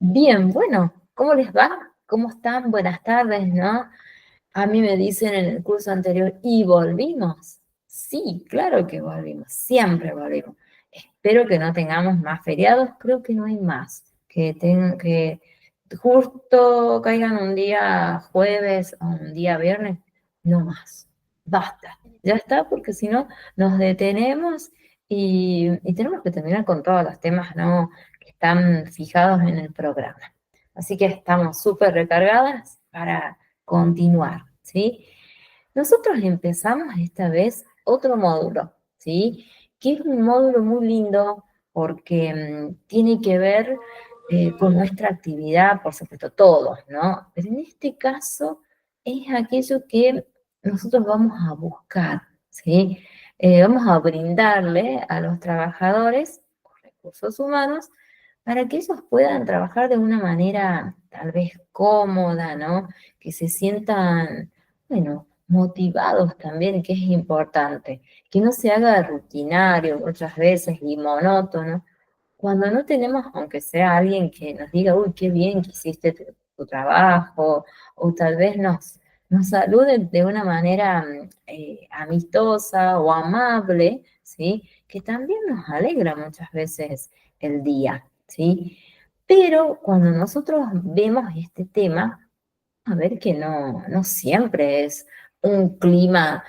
Bien, bueno, ¿cómo les va? ¿Cómo están? Buenas tardes, ¿no? A mí me dicen en el curso anterior, ¿y volvimos? Sí, claro que volvimos, siempre volvimos. Espero que no tengamos más feriados, creo que no hay más. Que justo caigan un día jueves o un día viernes, no más. Basta, ya está, porque si no nos detenemos y tenemos que terminar con todos los temas, ¿no?, que están fijados en el programa. Así que estamos súper recargadas para continuar, ¿sí? Nosotros empezamos esta vez otro módulo, ¿sí? Que es un módulo muy lindo porque tiene que ver con nuestra actividad, por supuesto, todos, ¿no? Pero en este caso es aquello que nosotros vamos a buscar, ¿sí? Vamos a brindarle a los trabajadores recursos humanos para que ellos puedan trabajar de una manera tal vez cómoda, ¿no? Que se sientan, bueno, motivados también, que es importante, que no se haga rutinario muchas veces y monótono, cuando no tenemos, aunque sea alguien que nos diga, uy, qué bien que hiciste tu trabajo, o tal vez nos salude de una manera amistosa o amable, ¿sí? Que también nos alegra muchas veces el día, ¿sí? Pero cuando nosotros vemos este tema, a ver que no siempre es un clima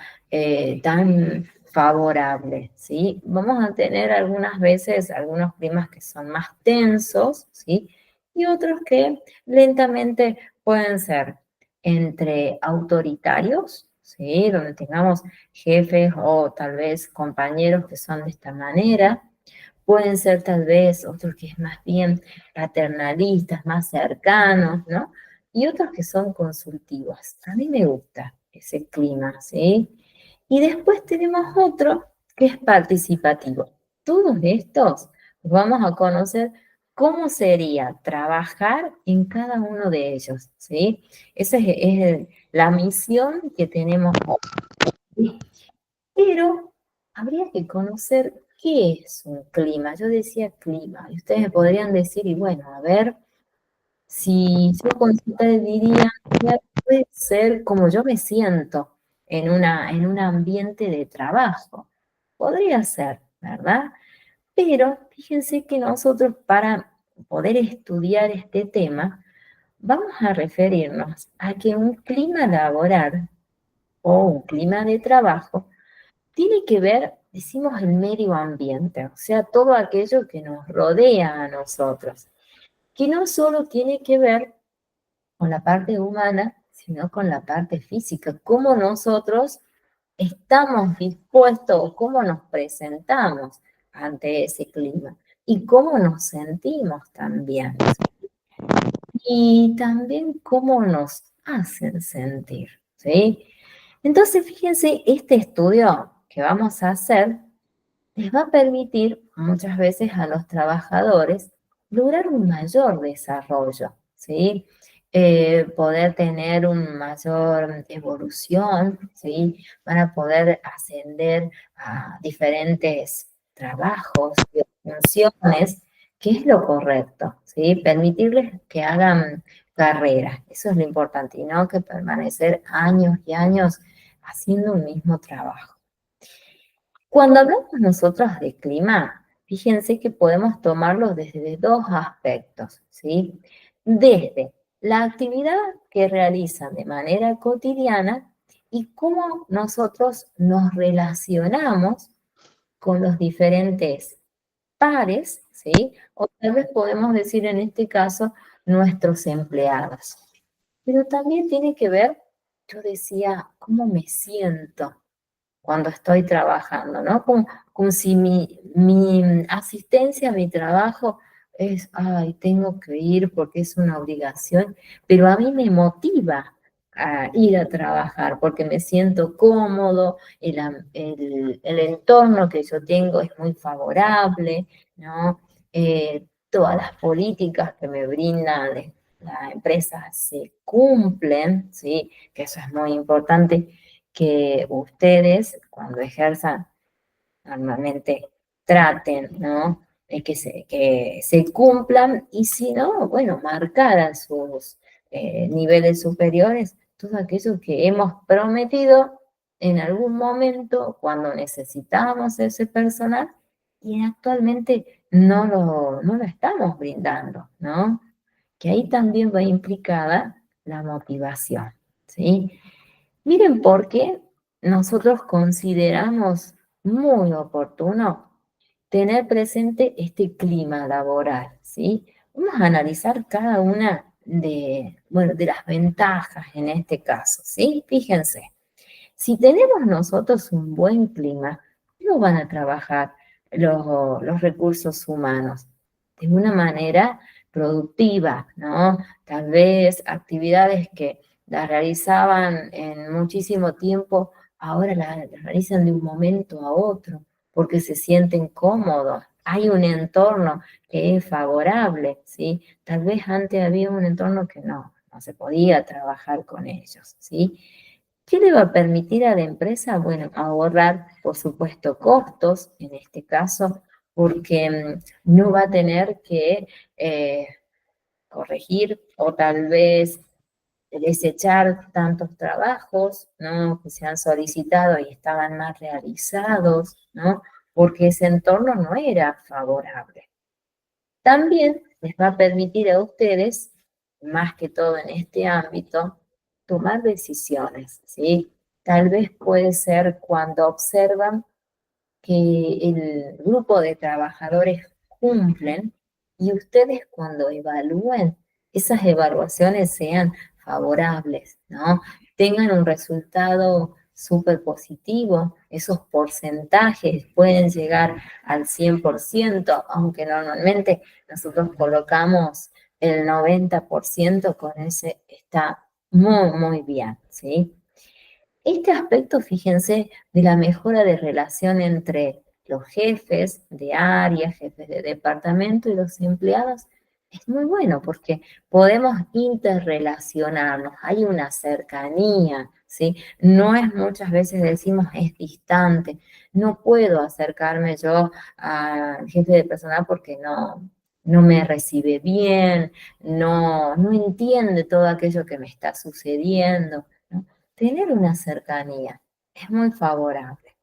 tan favorable, ¿sí? Vamos a tener algunas veces algunos climas que son más tensos, ¿sí? Y otros que lentamente pueden ser entre autoritarios, ¿sí? Donde tengamos jefes o tal vez compañeros que son de esta manera. Pueden ser tal vez otros que es más bien paternalistas, más cercanos, ¿no? Y otros que son consultivos. A mí me gusta ese clima, ¿sí? Y después tenemos otro que es participativo. Todos estos vamos a conocer cómo sería trabajar en cada uno de ellos, ¿sí? Esa es la misión que tenemos hoy. Pero habría que conocer qué es un clima. Yo decía clima, y ustedes me podrían decir, y bueno, a ver, si yo consulta diría, "Mira, puede ser como yo me siento en un ambiente de trabajo. Podría ser, ¿verdad? Pero fíjense que nosotros para poder estudiar este tema, vamos a referirnos a que un clima laboral o un clima de trabajo tiene que ver, decimos, el medio ambiente, o sea, todo aquello que nos rodea a nosotros, que no solo tiene que ver con la parte humana, sino con la parte física, cómo nosotros estamos dispuestos, cómo nos presentamos ante ese clima y cómo nos sentimos también. Y también cómo nos hacen sentir, ¿sí? Entonces, fíjense, este estudio que vamos a hacer les va a permitir muchas veces a los trabajadores lograr un mayor desarrollo, ¿sí? Poder tener una mayor evolución, ¿sí? Van a poder ascender a diferentes trabajos y funciones, que es lo correcto, ¿sí? Permitirles que hagan carrera, eso es lo importante, y no que permanecer años y años haciendo un mismo trabajo. Cuando hablamos nosotros de clima, fíjense que podemos tomarlo desde dos aspectos, ¿sí? Desde la actividad que realizan de manera cotidiana y cómo nosotros nos relacionamos con los diferentes pares, ¿sí? O tal vez podemos decir en este caso nuestros empleados. Pero también tiene que ver, yo decía, cómo me siento cuando estoy trabajando, ¿no? Como si mi asistencia a mi trabajo es, ay, tengo que ir porque es una obligación, pero a mí me motiva a ir a trabajar porque me siento cómodo, el entorno que yo tengo es muy favorable, ¿no? Todas las políticas que me brindan la empresa se cumplen, ¿sí? Que eso es muy importante que ustedes cuando ejerzan normalmente traten, ¿no? que se cumplan, y si no, bueno, marcar a sus niveles superiores todo aquello que hemos prometido en algún momento cuando necesitábamos ese personal y actualmente no lo estamos brindando, ¿no? Que ahí también va implicada la motivación, ¿sí? Miren por qué nosotros consideramos muy oportuno tener presente este clima laboral, ¿sí? Vamos a analizar cada una de, bueno, de las ventajas en este caso, ¿sí? Fíjense, si tenemos nosotros un buen clima, ¿cómo van a trabajar los recursos humanos? De una manera productiva, ¿no? Tal vez actividades que las realizaban en muchísimo tiempo, ahora las realizan de un momento a otro, porque se sienten cómodos. Hay un entorno que es favorable, ¿sí? Tal vez antes había un entorno que no se podía trabajar con ellos, ¿sí? ¿Qué le va a permitir a la empresa? Bueno, ahorrar, por supuesto, costos, en este caso, porque no va a tener que eh, corregir o tal vez desechar tantos trabajos, ¿no? Que se han solicitado y estaban más realizados, ¿no? Porque ese entorno no era favorable. También les va a permitir a ustedes, más que todo en este ámbito, tomar decisiones, ¿sí? Tal vez puede ser cuando observan que el grupo de trabajadores cumplen y ustedes cuando evalúen, esas evaluaciones sean favorables, ¿no? Tengan un resultado súper positivo, esos porcentajes pueden llegar al 100%, aunque normalmente nosotros colocamos el 90%, con ese está muy, muy bien, ¿sí? Este aspecto, fíjense, de la mejora de relación entre los jefes de área, jefes de departamento y los empleados, es muy bueno porque podemos interrelacionarnos, hay una cercanía, ¿sí? No es, muchas veces decimos es distante, no puedo acercarme yo al jefe de personal porque no me recibe bien, no entiende todo aquello que me está sucediendo, ¿no? Tener una cercanía es muy favorable.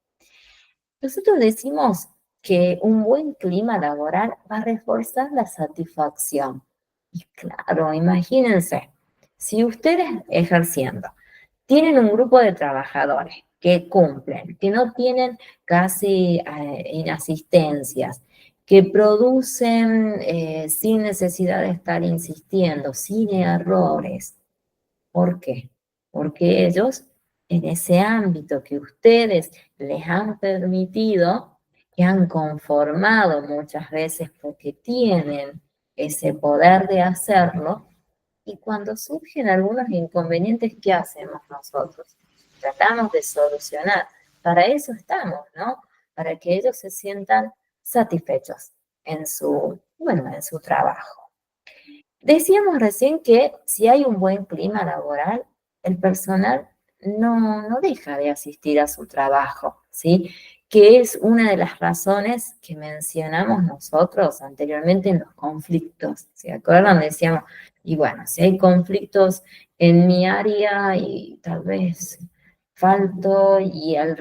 Nosotros decimos que un buen clima laboral va a reforzar la satisfacción. Y claro, imagínense, si ustedes ejerciendo tienen un grupo de trabajadores que cumplen, que no tienen casi inasistencias, que producen sin necesidad de estar insistiendo, sin errores, ¿por qué? Porque ellos, en ese ámbito que ustedes les han permitido, que han conformado muchas veces porque tienen ese poder de hacerlo, y cuando surgen algunos inconvenientes, ¿qué hacemos nosotros? Tratamos de solucionar. Para eso estamos, ¿no? Para que ellos se sientan satisfechos en su, bueno, en su trabajo. Decíamos recién que si hay un buen clima laboral, el personal no deja de asistir a su trabajo, ¿sí? Que es una de las razones que mencionamos nosotros anteriormente en los conflictos. ¿Se acuerdan? Decíamos, y bueno, si hay conflictos en mi área y tal vez falto y al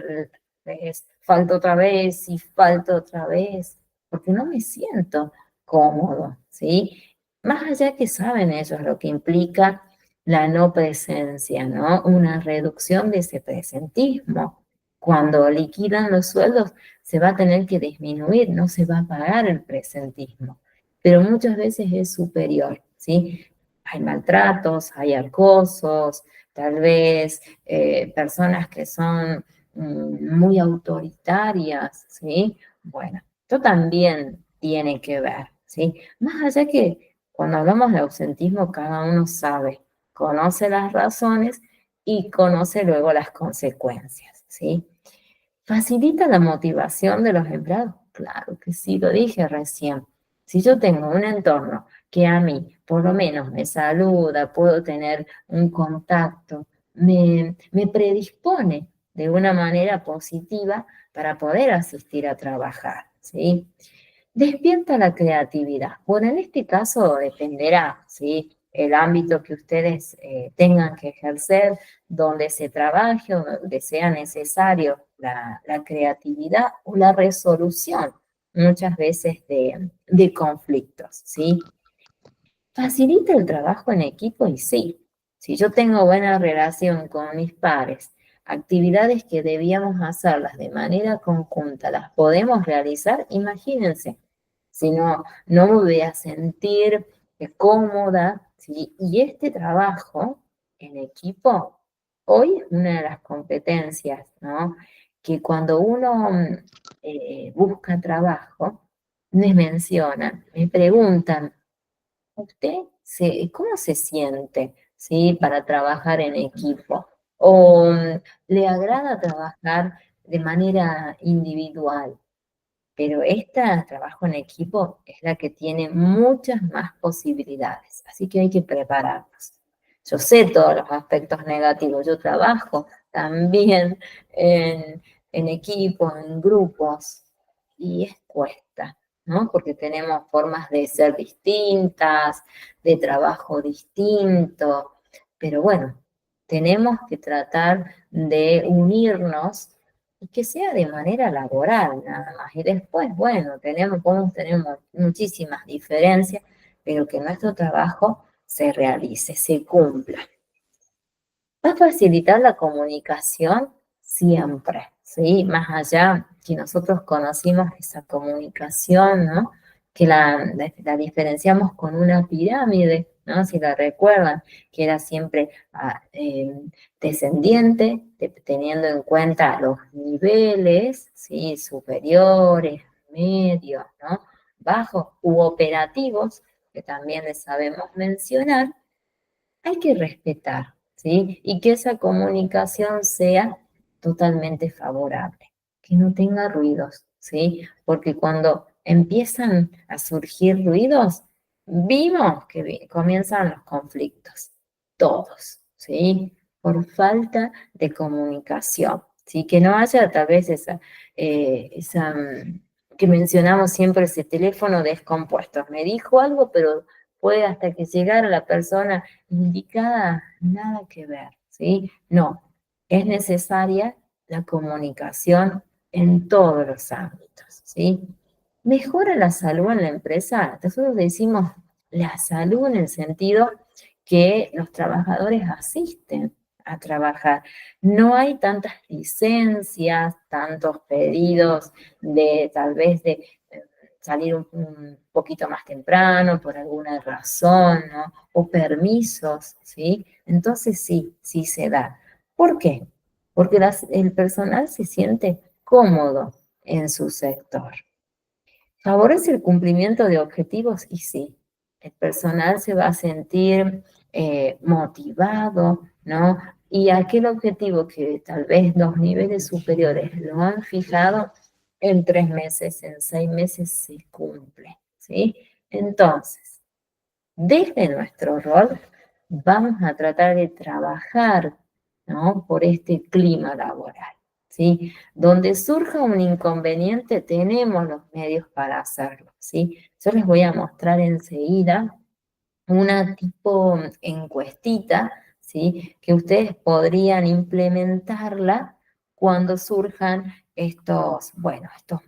revés, falto otra vez y falto otra vez, porque no me siento cómodo, ¿sí? Más allá que saben ellos lo que implica la no presencia, ¿no? Una reducción de ese presentismo. Cuando liquidan los sueldos, se va a tener que disminuir, no se va a pagar el presentismo, pero muchas veces es superior, ¿sí? Hay maltratos, hay acosos, tal vez personas que son muy autoritarias, ¿sí? Bueno, esto también tiene que ver, ¿sí? Más allá que cuando hablamos de ausentismo, cada uno sabe, conoce las razones y conoce luego las consecuencias, ¿sí? ¿Facilita la motivación de los empleados? Claro que sí, lo dije recién. Si yo tengo un entorno que a mí por lo menos me saluda, puedo tener un contacto, me predispone de una manera positiva para poder asistir a trabajar, ¿sí? Despierta la creatividad. Bueno, en este caso dependerá, ¿sí? El ámbito que ustedes tengan que ejercer, donde se trabaje o donde sea necesario la creatividad o la resolución, muchas veces de conflictos, ¿sí? Facilita el trabajo en equipo y sí, si yo tengo buena relación con mis pares, actividades que debíamos hacerlas de manera conjunta, las podemos realizar, imagínense, si no, no me voy a sentir cómoda, ¿sí? Y este trabajo en equipo, hoy es una de las competencias, ¿no? Que cuando uno busca trabajo, me mencionan, me preguntan, ¿cómo se siente, sí, para trabajar en equipo? ¿O le agrada trabajar de manera individual? Pero esta trabajo en equipo es la que tiene muchas más posibilidades, así que hay que prepararnos. Yo sé todos los aspectos negativos, yo trabajo también en equipo, en grupos, y es cuesta, ¿no? Porque tenemos formas de ser distintas, de trabajo distinto, pero bueno, tenemos que tratar de unirnos y que sea de manera laboral nada más. Y después, bueno, podemos tener muchísimas diferencias, pero que nuestro trabajo se realice, se cumpla. Va a facilitar la comunicación siempre, ¿sí? Más allá que nosotros conocimos esa comunicación, ¿no? Que la diferenciamos con una pirámide, ¿no? Si la recuerdan, que era siempre descendiente, teniendo en cuenta los niveles, ¿sí? Superiores, medios, ¿no? Bajos u operativos, que también les sabemos mencionar, hay que respetar, ¿sí? Y que esa comunicación sea totalmente favorable, que no tenga ruidos, ¿sí? Porque cuando empiezan a surgir ruidos, vimos que comienzan los conflictos, todos, ¿sí? Por falta de comunicación, ¿sí? Que no haya tal vez que mencionamos siempre, ese teléfono descompuesto. Me dijo algo, pero puede hasta que llegara la persona indicada, nada que ver, ¿sí? No, es necesaria la comunicación en todos los ámbitos, ¿sí? Mejora la salud en la empresa. Nosotros decimos la salud en el sentido que los trabajadores asisten a trabajar. No hay tantas licencias, tantos pedidos de tal vez de salir un poquito más temprano por alguna razón, ¿no? O permisos, ¿sí? Entonces sí, sí se da. ¿Por qué? Porque el personal se siente cómodo en su sector. ¿Favorece el cumplimiento de objetivos? Y sí, el personal se va a sentir motivado, ¿no? Y aquel objetivo que tal vez los niveles superiores lo han fijado, en 3 meses, en 6 meses se cumple, ¿sí? Entonces, desde nuestro rol vamos a tratar de trabajar, ¿no? Por este clima laboral, ¿sí? Donde surja un inconveniente, tenemos los medios para hacerlo, ¿sí? Yo les voy a mostrar enseguida una tipo encuestita, ¿sí? Que ustedes podrían implementarla cuando surjan estos, bueno, estos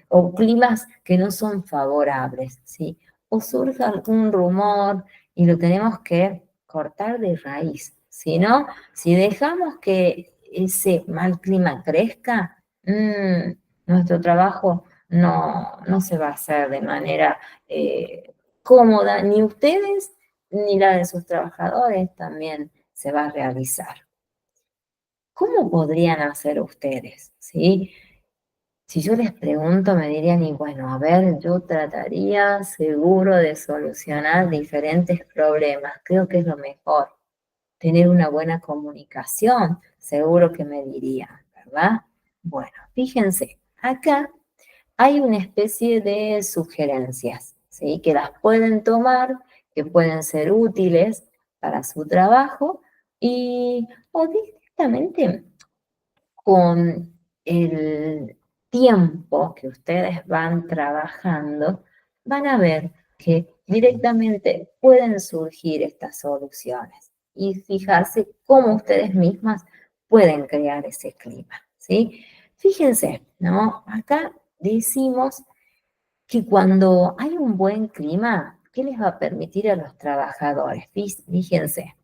o climas que no son favorables, ¿sí? O surja algún rumor y lo tenemos que cortar de raíz. Si no, si dejamos que ese mal clima crezca, nuestro trabajo no se va a hacer de manera cómoda, ni ustedes ni la de sus trabajadores también se va a realizar. ¿Cómo podrían hacer ustedes? ¿Sí? Si yo les pregunto, me dirían, y bueno, a ver, yo trataría seguro de solucionar diferentes problemas. Creo que es lo mejor. Tener una buena comunicación, seguro que me dirían, ¿verdad? Bueno, fíjense, acá hay una especie de sugerencias, ¿sí? Que las pueden tomar, que pueden ser útiles para su trabajo o directamente con el tiempo que ustedes van trabajando, van a ver que directamente pueden surgir estas soluciones y fijarse cómo ustedes mismas pueden crear ese clima, ¿sí? Fíjense, ¿no? Acá decimos que cuando hay un buen clima, ¿qué les va a permitir a los trabajadores? Fíjense,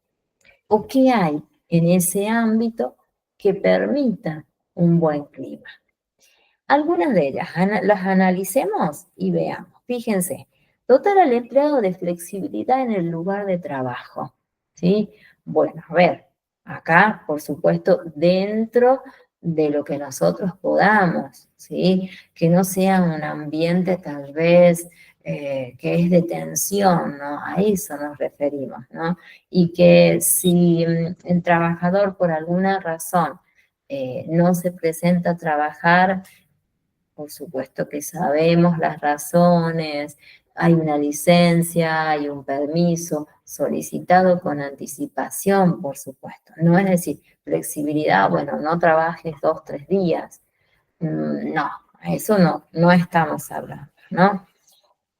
¿o qué hay en ese ámbito que permita un buen clima? Algunas de ellas las analicemos y veamos. Fíjense, dotar al empleado de flexibilidad en el lugar de trabajo, ¿sí? Bueno, a ver, acá, por supuesto, dentro de lo que nosotros podamos, ¿sí? Que no sea un ambiente tal vez que es de tensión, ¿no? A eso nos referimos, ¿no? Y que si el trabajador por alguna razón no se presenta a trabajar, por supuesto que sabemos las razones, hay una licencia, hay un permiso solicitado con anticipación, por supuesto. No es decir, flexibilidad, bueno, no trabajes 2, 3 días. No, eso no estamos hablando, ¿no?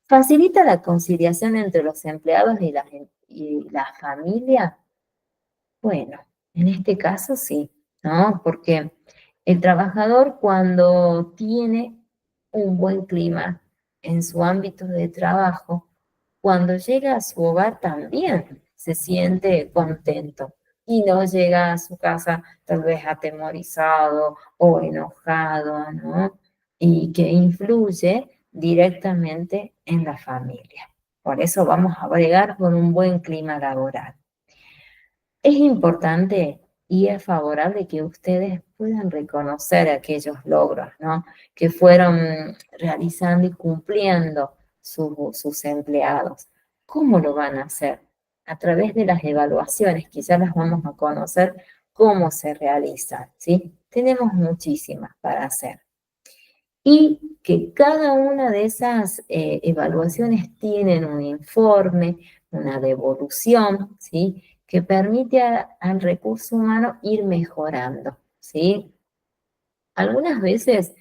Facilita la conciliación entre los empleados y la familia. Bueno, en este caso sí, ¿no? Porque el trabajador cuando tiene un buen clima en su ámbito de trabajo, cuando llega a su hogar también se siente contento y no llega a su casa tal vez atemorizado o enojado, ¿no? Y que influye directamente en la familia. Por eso vamos a bregar por un buen clima laboral. Es importante y es favorable que ustedes puedan reconocer aquellos logros, ¿no? Que fueron realizando y cumpliendo sus empleados. ¿Cómo lo van a hacer? A través de las evaluaciones, quizás las vamos a conocer cómo se realizan, ¿sí? Tenemos muchísimas para hacer. Y que cada una de esas evaluaciones tienen un informe, una devolución, ¿sí? Que permite al recurso humano ir mejorando, ¿sí? Algunas veces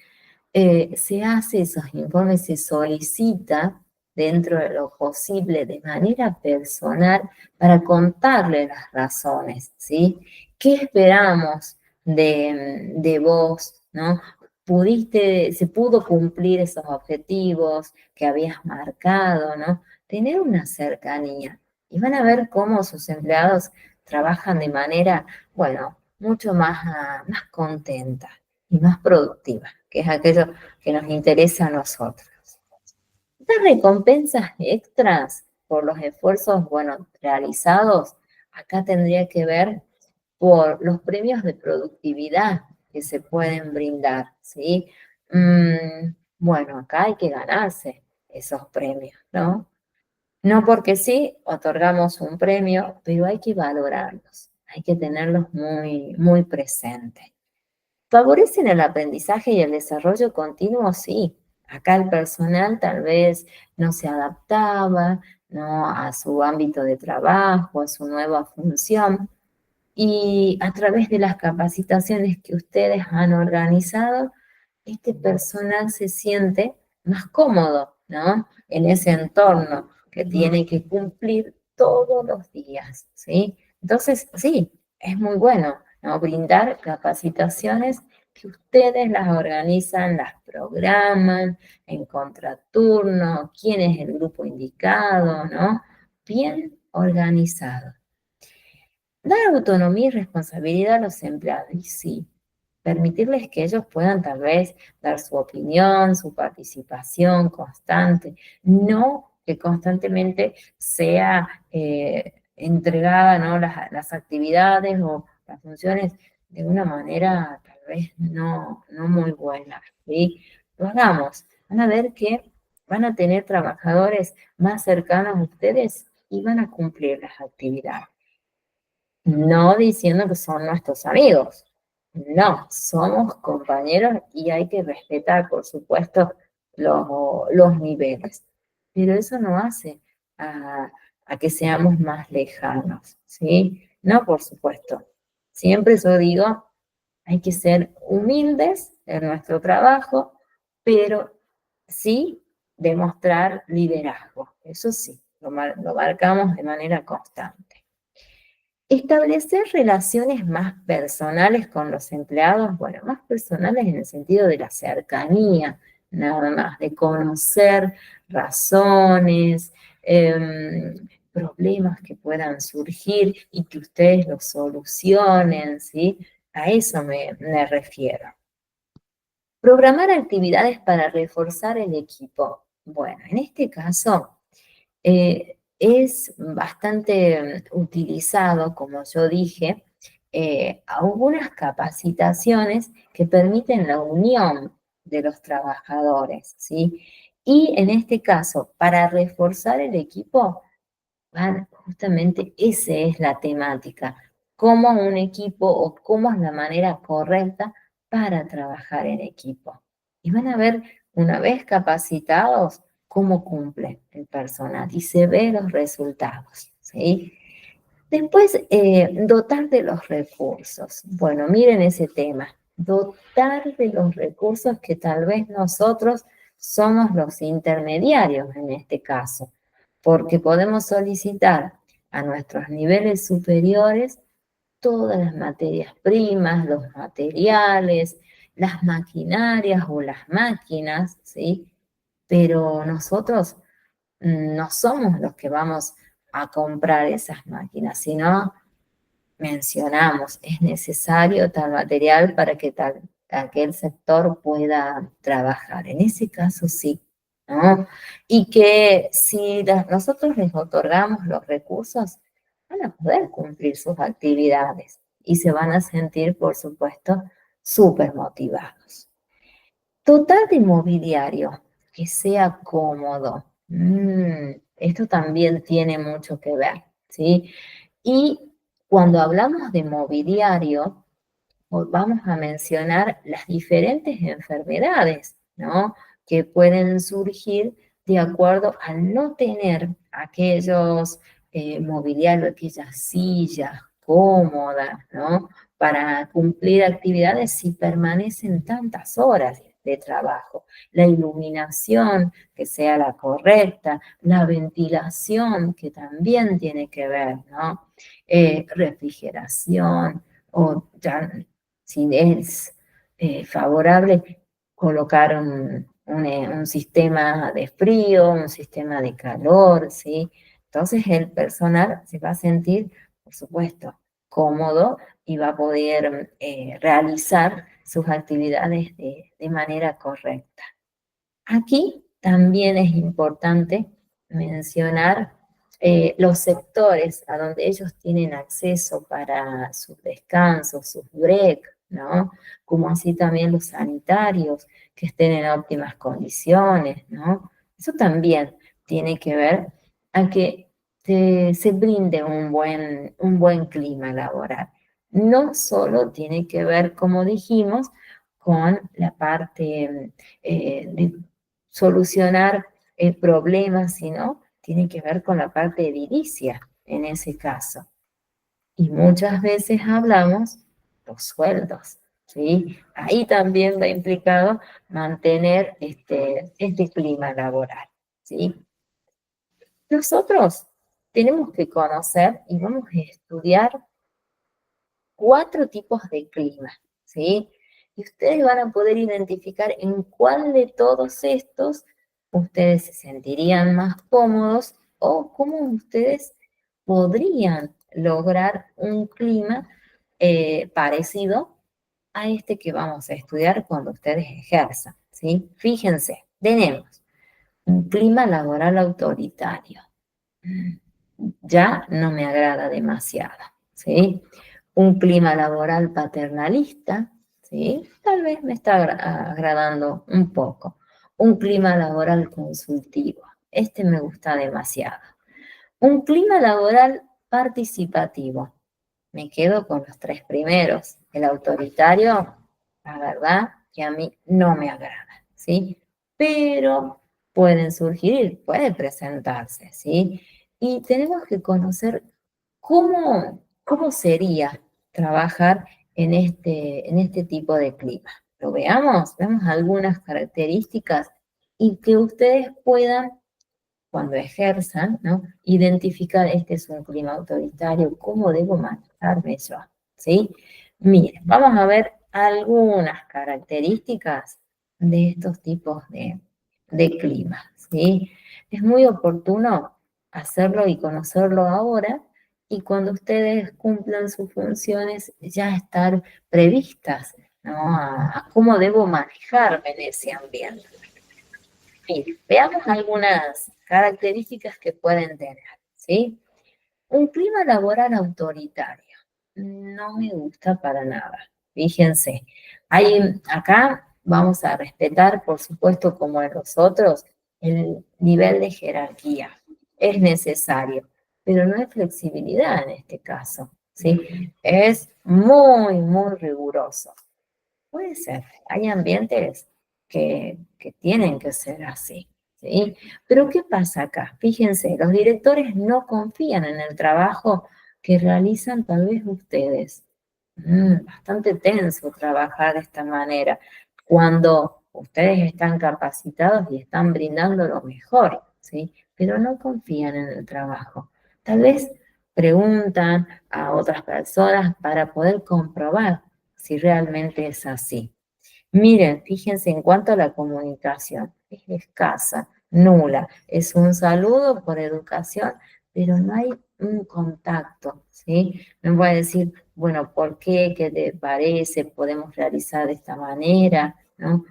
se hace esos informes, se solicita dentro de lo posible de manera personal para contarle las razones, ¿sí? ¿Qué esperamos de vos, ¿no? Se pudo cumplir esos objetivos que habías marcado, ¿no? Tener una cercanía. Y van a ver cómo sus empleados trabajan de manera, bueno, mucho más contenta y más productiva, que es aquello que nos interesa a nosotros. Estas recompensas extras por los esfuerzos, bueno, realizados, acá tendría que ver por los premios de productividad que se pueden brindar, ¿sí? Bueno, acá hay que ganarse esos premios, ¿no? No porque sí, otorgamos un premio, pero hay que valorarlos, hay que tenerlos muy, muy presentes. ¿Favorecen el aprendizaje y el desarrollo continuo? Sí. Acá el personal tal vez no se adaptaba, ¿no? A su ámbito de trabajo, a su nueva función. Y a través de las capacitaciones que ustedes han organizado, este personal se siente más cómodo, ¿no? En ese entorno que tiene que cumplir todos los días, ¿sí? Entonces, sí, es muy bueno, ¿no? Brindar capacitaciones que ustedes las organizan, las programan en contraturno, quién es el grupo indicado, ¿no? Bien organizado. Dar autonomía y responsabilidad a los empleados, y sí, permitirles que ellos puedan tal vez dar su opinión, su participación constante, no que constantemente sea entregada, ¿no? Las actividades o las funciones de una manera tal vez no muy buena, ¿sí? Lo hagamos, van a ver que van a tener trabajadores más cercanos a ustedes y van a cumplir las actividades. No diciendo que son nuestros amigos, no, somos compañeros y hay que respetar, por supuesto, los niveles. Pero eso no hace a, a que seamos más lejanos, ¿sí? No, por supuesto. Siempre yo digo, hay que ser humildes en nuestro trabajo, pero sí demostrar liderazgo, eso sí, lo marcamos de manera constante. Establecer relaciones más personales con los empleados, bueno, más personales en el sentido de la cercanía, nada más, de conocer razones, problemas que puedan surgir y que ustedes los solucionen, ¿sí? A eso me refiero. Programar actividades para reforzar el equipo. Bueno, en este caso es bastante utilizado, como yo dije, algunas capacitaciones que permiten la unión de los trabajadores, ¿sí? Y en este caso, para reforzar el equipo, justamente esa es la temática, cómo un equipo o cómo es la manera correcta para trabajar en equipo. Y van a ver, una vez capacitados, cómo cumple el personal y se ve los resultados, ¿sí? Después, dotar de los recursos. Bueno, miren ese tema, dotar de los recursos que tal vez nosotros somos los intermediarios en este caso, porque podemos solicitar a nuestros niveles superiores todas las materias primas, los materiales, las maquinarias o las máquinas, ¿sí? Pero nosotros no somos los que vamos a comprar esas máquinas, sino mencionamos, es necesario tal material para que aquel sector pueda trabajar. En ese caso sí, ¿no? Y que si nosotros les otorgamos los recursos, van a poder cumplir sus actividades y se van a sentir, por supuesto, súper motivados. Total de mobiliario, que sea cómodo. Esto también tiene mucho que ver, ¿sí? Y cuando hablamos de mobiliario, vamos a mencionar las diferentes enfermedades, ¿no? Que pueden surgir de acuerdo al no tener aquellos mobiliarios, aquellas sillas cómodas, ¿no? Para cumplir actividades si permanecen tantas horas de trabajo. La iluminación que sea la correcta, la ventilación que también tiene que ver, ¿no? Refrigeración, o ya si es favorable, colocar un sistema de frío, un sistema de calor, ¿sí? Entonces el personal se va a sentir, por supuesto, cómodo y va a poder realizar sus actividades de manera correcta. Aquí también es importante mencionar los sectores a donde ellos tienen acceso para sus descansos, sus break, ¿no? Como así también los sanitarios, que estén en óptimas condiciones, ¿no? Eso también tiene que ver a que se brinde un buen clima laboral. No solo tiene que ver, como dijimos, con la parte de solucionar problemas, sino tiene que ver con la parte edilicia en ese caso. Y muchas veces hablamos los sueldos, ¿sí? Ahí también va implicado mantener este clima laboral, ¿sí? Nosotros tenemos que conocer y vamos a estudiar 4 tipos de clima, ¿sí? Y ustedes van a poder identificar en cuál de todos estos ustedes se sentirían más cómodos o cómo ustedes podrían lograr un clima parecido a este que vamos a estudiar cuando ustedes ejerzan, ¿sí? Fíjense, tenemos un clima laboral autoritario. Ya no me agrada demasiado, ¿sí? Un clima laboral paternalista, ¿sí? Tal vez me está agradando un poco. Un clima laboral consultivo, este me gusta demasiado. Un clima laboral participativo, me quedo con los 3 primeros. El autoritario, la verdad que a mí no me agrada, ¿sí? Pero pueden surgir, puede presentarse, ¿sí? Y tenemos que conocer cómo sería trabajar en este tipo de clima. Lo veamos algunas características y que ustedes puedan, cuando ejerzan, ¿no? Identificar, este es un clima autoritario, ¿cómo debo manejarme yo? ¿Sí? Miren, vamos a ver algunas características de estos tipos de clima, ¿sí? Es muy oportuno hacerlo y conocerlo ahora, y cuando ustedes cumplan sus funciones ya estar previstas, ¿no? A cómo debo manejarme en ese ambiente. Miren, veamos algunas características que pueden tener, ¿sí? Un clima laboral autoritario. No me gusta para nada. Fíjense, acá vamos a respetar, por supuesto, como en los otros, el nivel de jerarquía. Es necesario, pero no hay flexibilidad en este caso, ¿sí? Es muy, muy riguroso. Puede ser, hay ambientes que tienen que ser así, ¿sí? Pero ¿qué pasa acá? Fíjense, los directores no confían en el trabajo que realizan tal vez ustedes. Bastante tenso trabajar de esta manera, cuando ustedes están capacitados y están brindando lo mejor, ¿sí? Pero no confían en el trabajo. Tal vez preguntan a otras personas para poder comprobar si realmente es así. Miren, fíjense en cuanto a la comunicación, es escasa, nula. Es un saludo por educación, pero no hay un contacto, ¿sí? No voy a decir, bueno, ¿por qué? ¿Qué te parece? ¿Podemos realizar de esta manera? ¿No?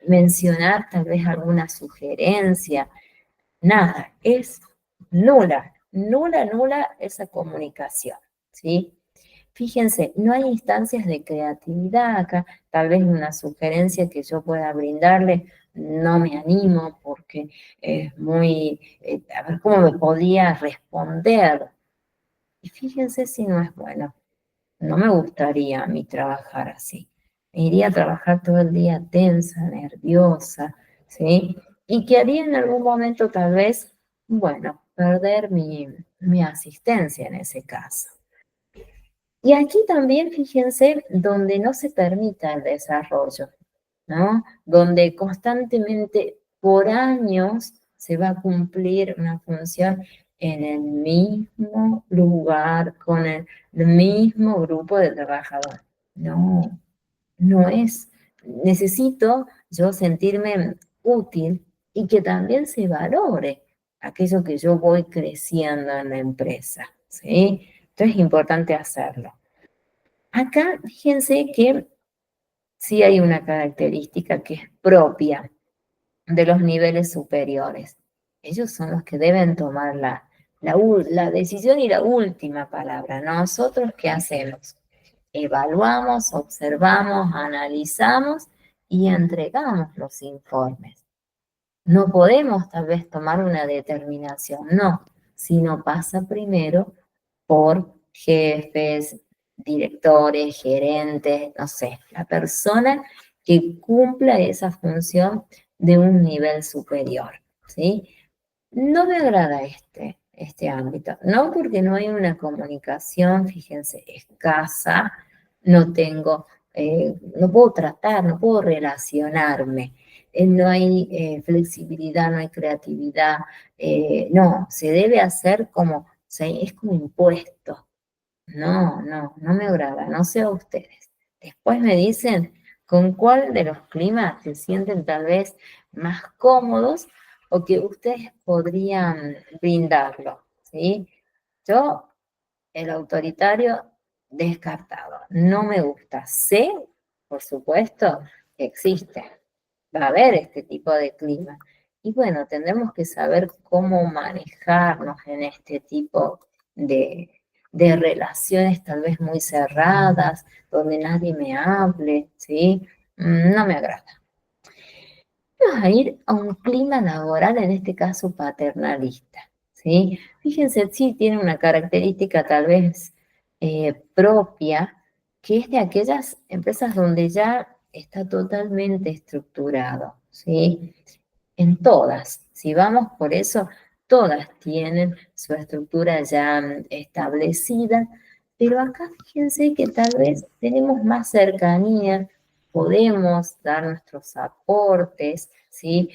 Mencionar tal vez alguna sugerencia. Nada, es nula, nula, nula esa comunicación, ¿sí? Fíjense, no hay instancias de creatividad acá, tal vez una sugerencia que yo pueda brindarle, no me animo porque es muy, a ver cómo me podía responder. Y fíjense si no es bueno, no me gustaría a mí trabajar así. Me iría a trabajar todo el día tensa, nerviosa, ¿sí? Y que haría en algún momento tal vez, bueno, perder mi asistencia en ese caso. Y aquí también, fíjense, donde no se permita el desarrollo, ¿no? Donde constantemente por años se va a cumplir una función en el mismo lugar, con el mismo grupo de trabajadores. No, no es. Necesito yo sentirme útil y que también se valore aquello que yo voy creciendo en la empresa, ¿sí? Entonces es importante hacerlo. Acá, fíjense que sí hay una característica que es propia de los niveles superiores. Ellos son los que deben tomar la decisión y la última palabra. Nosotros, ¿qué hacemos? Evaluamos, observamos, analizamos y entregamos los informes. No podemos tal vez tomar una determinación, no, sino pasa primero por jefes, directores, gerentes, no sé, la persona que cumpla esa función de un nivel superior, ¿sí? No me agrada este ámbito, no porque no hay una comunicación, fíjense, escasa, no puedo tratar, no puedo relacionarme, no hay flexibilidad, no hay creatividad, no, se debe hacer como, es como impuesto. No, no, no me agrada, no sé a ustedes. Después me dicen con cuál de los climas se sienten tal vez más cómodos o que ustedes podrían brindarlo, ¿sí? Yo, el autoritario, descartado. No me gusta. Sé, por supuesto, que existe. Va a haber este tipo de clima. Y bueno, tendremos que saber cómo manejarnos en este tipo de relaciones tal vez muy cerradas, donde nadie me hable, ¿sí? No me agrada. Vamos a ir a un clima laboral, en este caso paternalista, ¿sí? Fíjense, sí tiene una característica tal vez propia, que es de aquellas empresas donde ya está totalmente estructurado, ¿sí? En todas, si vamos por eso, todas tienen su estructura ya establecida, pero acá fíjense que tal vez tenemos más cercanía, podemos dar nuestros aportes, ¿sí?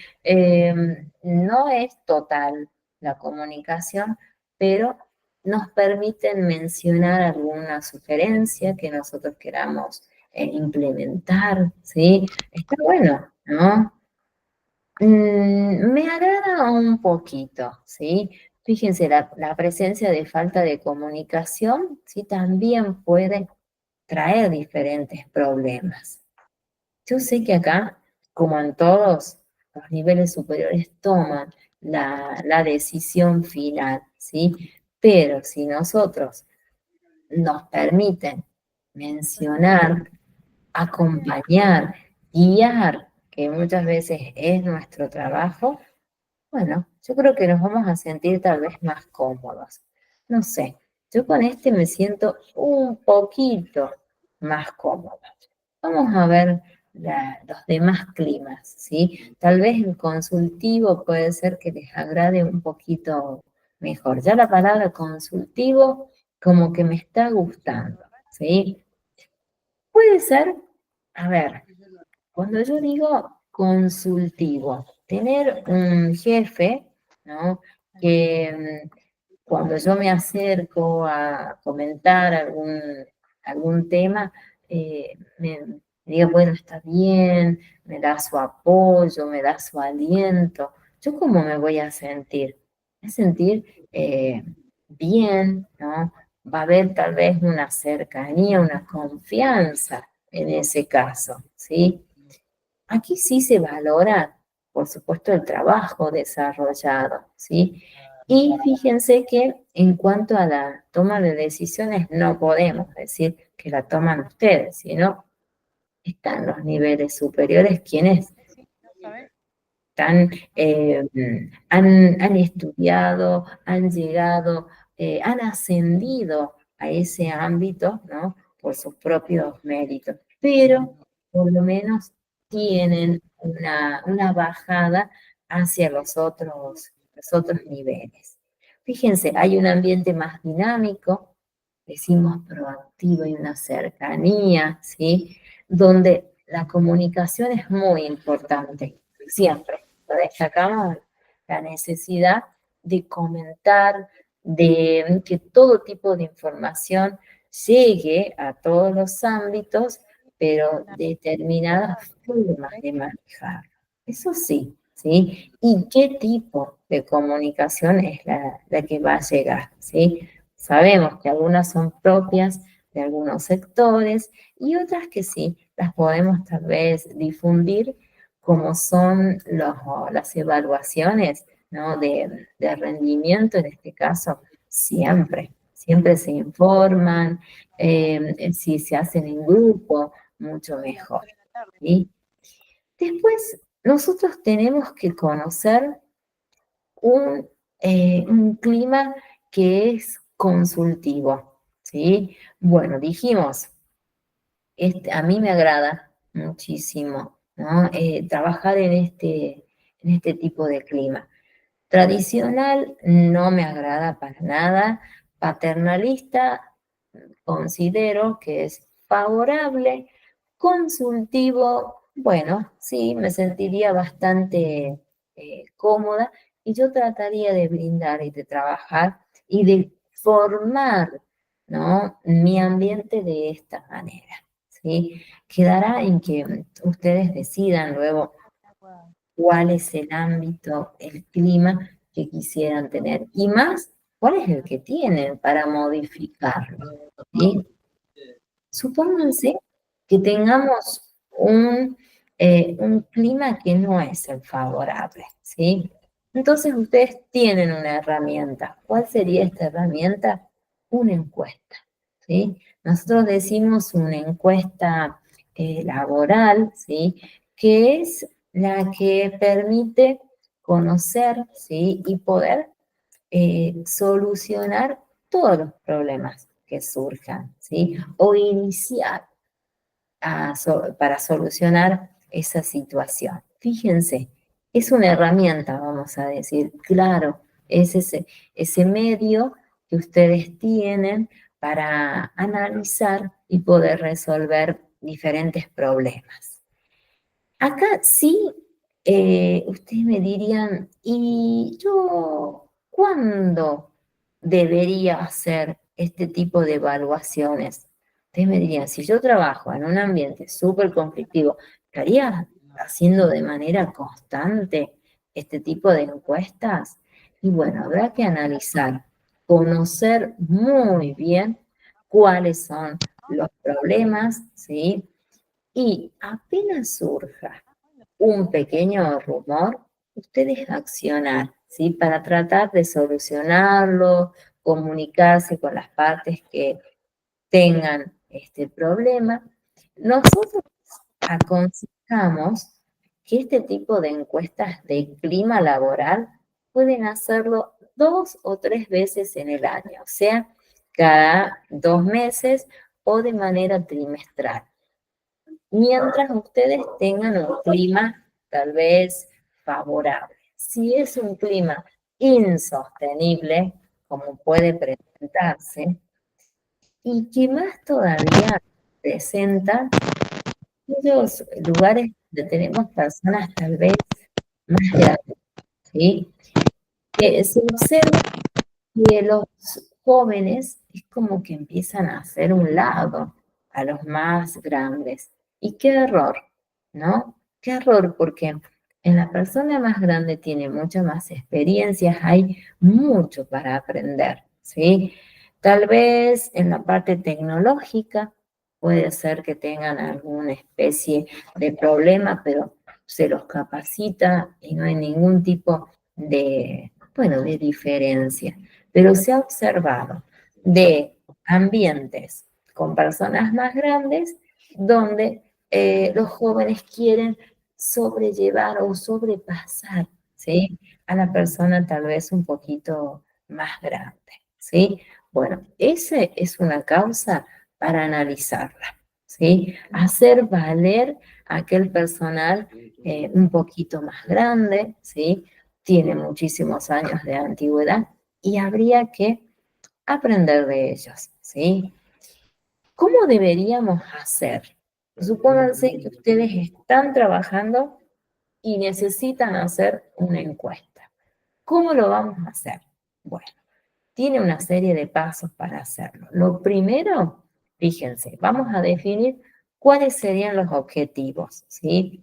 No es total la comunicación, pero nos permiten mencionar alguna sugerencia que nosotros queramos implementar, ¿sí? Está bueno, ¿no? Me agrada un poquito, ¿sí? Fíjense, la presencia de falta de comunicación, sí, también puede traer diferentes problemas. Yo sé que acá, como en todos, los niveles superiores toman la decisión final, ¿sí? Pero si nosotros nos permiten mencionar, acompañar, guiar, que muchas veces es nuestro trabajo, bueno, yo creo que nos vamos a sentir tal vez más cómodos. No sé, yo con este me siento un poquito más cómoda. Vamos a ver los demás climas, ¿sí? Tal vez el consultivo puede ser que les agrade un poquito mejor. Ya la palabra consultivo como que me está gustando, ¿sí? Puede ser, a ver, cuando yo digo consultivo, tener un jefe, ¿no? Que cuando yo me acerco a comentar algún tema, me diga, bueno, está bien, me da su apoyo, me da su aliento. ¿Yo cómo me voy a sentir? Me voy a sentir bien, ¿no? Va a haber tal vez una cercanía, una confianza en ese caso, ¿sí? Aquí sí se valora, por supuesto, el trabajo desarrollado, ¿sí? Y fíjense que en cuanto a la toma de decisiones, no podemos decir que la toman ustedes, sino están los niveles superiores quienes están, han estudiado, han llegado, han ascendido a ese ámbito, ¿no? Por sus propios méritos, pero por lo menos tienen una bajada hacia los otros niveles. Fíjense, hay un ambiente más dinámico, decimos proactivo, hay una cercanía, ¿sí? Donde la comunicación es muy importante, siempre. Lo destacamos la necesidad de comentar, de que todo tipo de información llegue a todos los ámbitos, pero determinadas formas de manejar. Eso sí, ¿sí? ¿Y qué tipo de comunicación es la que va a llegar? ¿Sí? Sabemos que algunas son propias de algunos sectores y otras que sí, las podemos tal vez difundir como son las evaluaciones, ¿no? de rendimiento, en este caso, siempre se informan, si se hacen en grupo, mucho mejor, ¿sí? Después, nosotros tenemos que conocer un clima que es consultivo, ¿sí? Bueno, dijimos, a mí me agrada muchísimo, ¿no? Trabajar en este tipo de clima. Tradicional no me agrada para nada, paternalista considero que es favorable, consultivo, bueno, sí, me sentiría bastante cómoda y yo trataría de brindar y de trabajar y de formar, ¿no? Mi ambiente de esta manera, ¿sí? Quedará en que ustedes decidan luego cuál es el ámbito, el clima que quisieran tener y más, cuál es el que tienen para modificarlo, ¿sí? Supónganse que tengamos un clima que no es el favorable, ¿sí? Entonces ustedes tienen una herramienta. ¿Cuál sería esta herramienta? Una encuesta, ¿sí? Nosotros decimos una encuesta laboral, ¿sí? Que es la que permite conocer, ¿sí? Y poder solucionar todos los problemas que surjan, ¿sí? O iniciar para solucionar esa situación. Fíjense, es una herramienta, vamos a decir, claro, es ese medio que ustedes tienen para analizar y poder resolver diferentes problemas. Acá sí, ustedes me dirían, ¿y yo cuándo debería hacer este tipo de evaluaciones? Ustedes me dirían, si yo trabajo en un ambiente súper conflictivo, ¿estaría haciendo de manera constante este tipo de encuestas? Y bueno, habrá que analizar, conocer muy bien cuáles son los problemas, ¿sí? Y apenas surja un pequeño rumor, ustedes accionar, ¿sí? Para tratar de solucionarlo, comunicarse con las partes que tengan este problema. Nosotros aconsejamos que este tipo de encuestas de clima laboral pueden hacerlo 2 o 3 veces en el año, o sea, cada 2 meses o de manera trimestral mientras ustedes tengan un clima tal vez favorable. Si es un clima insostenible, como puede presentarse, y que más todavía presenta aquellos lugares donde tenemos personas tal vez más grandes, ¿sí? Que se observa que los jóvenes es como que empiezan a hacer un lado a los más grandes. Y qué error, ¿no? Qué error, porque en la persona más grande tiene muchas más experiencias, hay mucho para aprender, ¿sí? Tal vez en la parte tecnológica puede ser que tengan alguna especie de problema, pero se los capacita y no hay ningún tipo de, bueno, de diferencia, pero se ha observado de ambientes con personas más grandes donde los jóvenes quieren sobrellevar o sobrepasar, ¿sí? A la persona tal vez un poquito más grande, ¿sí? Bueno, esa es una causa para analizarla, ¿sí? Hacer valer aquel personal un poquito más grande, ¿sí? Tiene muchísimos años de antigüedad y habría que aprender de ellos, ¿sí? ¿Cómo deberíamos hacer? Supónganse que ustedes están trabajando y necesitan hacer una encuesta. ¿Cómo lo vamos a hacer? Bueno, tiene una serie de pasos para hacerlo. Lo primero, fíjense, vamos a definir cuáles serían los objetivos, ¿sí?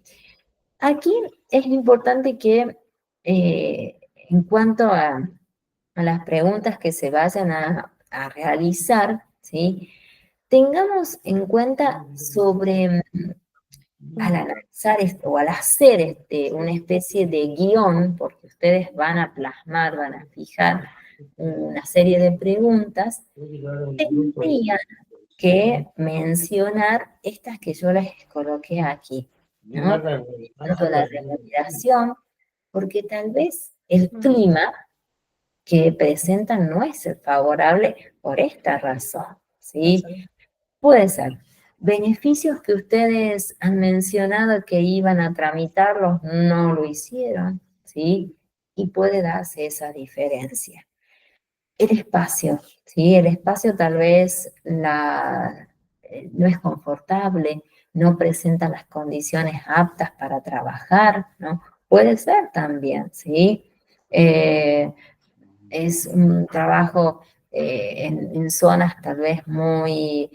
Aquí es importante que en cuanto a las preguntas que se vayan a realizar, ¿sí? Tengamos en cuenta sobre, al analizar esto o al hacer una especie de guión, porque ustedes van a plasmar, van a fijar una serie de preguntas, tendrían que mencionar estas que yo les coloqué aquí, ¿no? Tanto la remuneración, porque tal vez el clima que presentan no es el favorable por esta razón, ¿sí? Puede ser. Beneficios que ustedes han mencionado que iban a tramitarlos, no lo hicieron, ¿sí? Y puede darse esa diferencia. El espacio, ¿sí? El espacio tal vez no es confortable, no presenta las condiciones aptas para trabajar, ¿no? Puede ser también, ¿sí? Eh, es un trabajo en zonas tal vez muy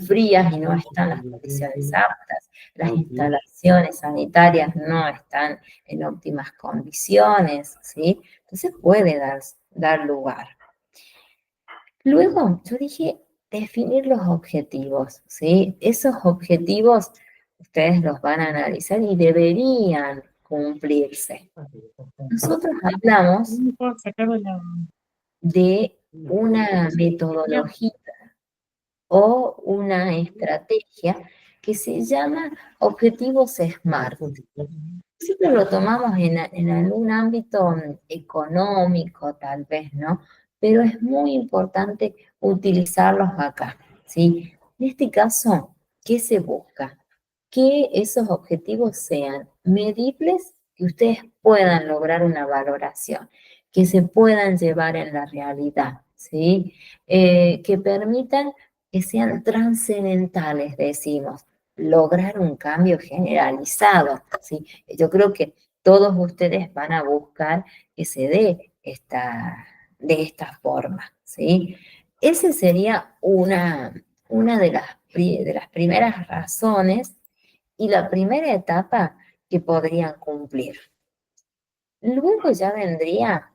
frías y no están las condiciones aptas. Las instalaciones sanitarias no están en óptimas condiciones, ¿sí? Entonces puede dar lugar. Luego, yo dije definir los objetivos, ¿sí? Esos objetivos ustedes los van a analizar y deberían cumplirse. Nosotros hablamos de una metodología o una estrategia que se llama objetivos SMART. Siempre lo tomamos en algún ámbito económico, tal vez, ¿no? Pero es muy importante utilizarlos acá, ¿sí? En este caso, ¿qué se busca? Que esos objetivos sean medibles, que ustedes puedan lograr una valoración, que se puedan llevar en la realidad, ¿sí? Que permitan que sean trascendentales, decimos. lograr un cambio generalizado, ¿sí? Yo creo que todos ustedes van a buscar que se dé de esta forma, ¿sí? Esa sería una de las primeras razones y la primera etapa que podrían cumplir. Luego ya vendría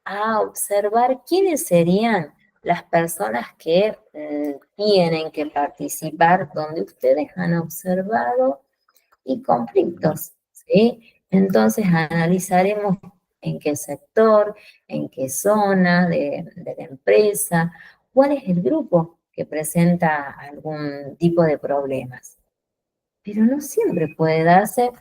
a observar quiénes serían las personas que tienen que participar, donde ustedes han observado y conflictos, ¿sí? Entonces analizaremos en qué sector, en qué zona de la empresa, cuál es el grupo que presenta algún tipo de problemas. Pero no siempre puede darse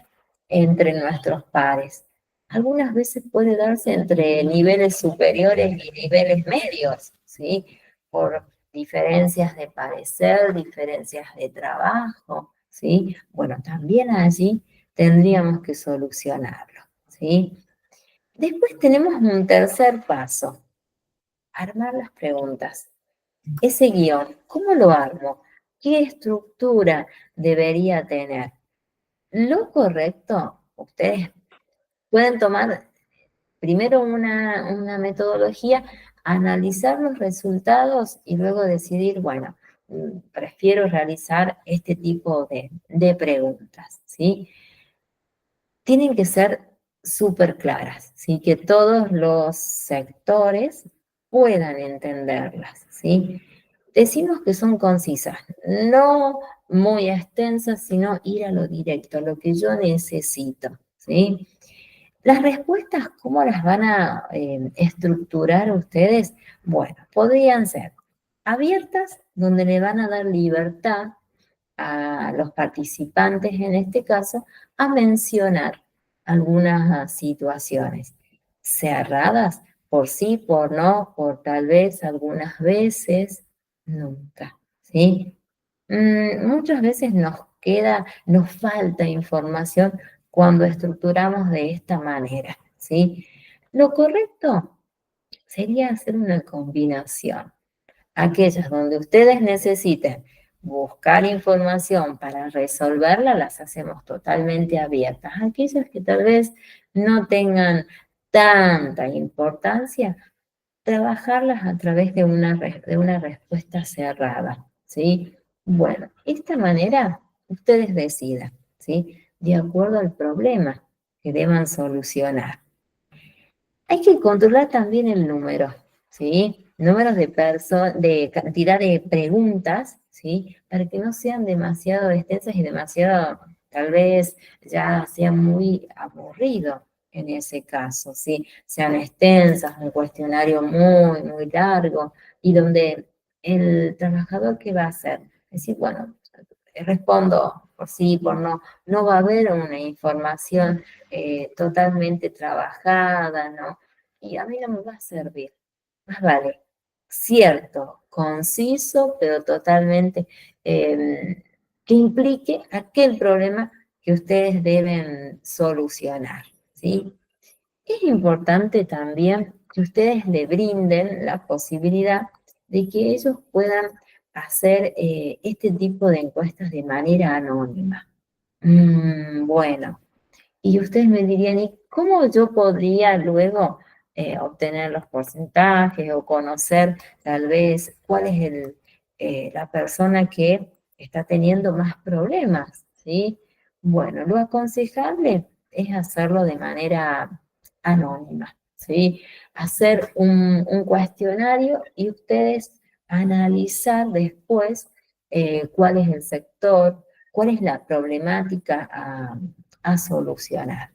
entre nuestros pares. Algunas veces puede darse entre niveles superiores y niveles medios, ¿sí? Por diferencias de parecer, diferencias de trabajo, ¿sí? Bueno, también allí tendríamos que solucionarlo, ¿sí? Después tenemos un tercer paso, armar las preguntas. Ese guión, ¿cómo lo armo? ¿Qué estructura debería tener? Lo correcto, ustedes pueden tomar primero una metodología, analizar los resultados y luego decidir, bueno, prefiero realizar este tipo de preguntas, ¿sí? Tienen que ser súper claras, ¿sí? Que todos los sectores puedan entenderlas, ¿sí? Decimos que son concisas, no muy extensas, sino ir a lo directo, a lo que yo necesito, ¿sí? Las respuestas, ¿cómo las van a estructurar ustedes? Bueno, podrían ser abiertas, donde le van a dar libertad a los participantes, en este caso, a mencionar algunas situaciones cerradas, por sí, por no, por tal vez, algunas veces, nunca, ¿sí? Muchas veces nos falta información cuando estructuramos de esta manera, ¿sí? Lo correcto sería hacer una combinación. Aquellas donde ustedes necesiten buscar información para resolverla, las hacemos totalmente abiertas. Aquellas que tal vez no tengan tanta importancia, trabajarlas a través de una respuesta cerrada, ¿sí? Bueno, esta manera ustedes decidan, ¿sí? De acuerdo al problema que deban solucionar. Hay que controlar también el número, ¿sí? Números de cantidad de preguntas, ¿sí? Para que no sean demasiado extensas y demasiado, tal vez ya sea muy aburrido en ese caso, ¿sí? Sean extensas, un cuestionario muy largo y donde el trabajador, ¿qué va a hacer? Decir, bueno, respondo por sí, por no, no va a haber una información totalmente trabajada, ¿no? Y a mí no me va a servir. Más vale, cierto, conciso, pero totalmente que implique aquel problema que ustedes deben solucionar, ¿sí? Es importante también que ustedes le brinden la posibilidad de que ellos puedan hacer este tipo de encuestas de manera anónima. Bueno, y ustedes me dirían, ¿y cómo yo podría luego obtener los porcentajes o conocer tal vez cuál es la persona que está teniendo más problemas? ¿Sí? Bueno, lo aconsejable es hacerlo de manera anónima, ¿sí? Hacer un cuestionario y ustedes analizar después cuál es el sector, cuál es la problemática a solucionar.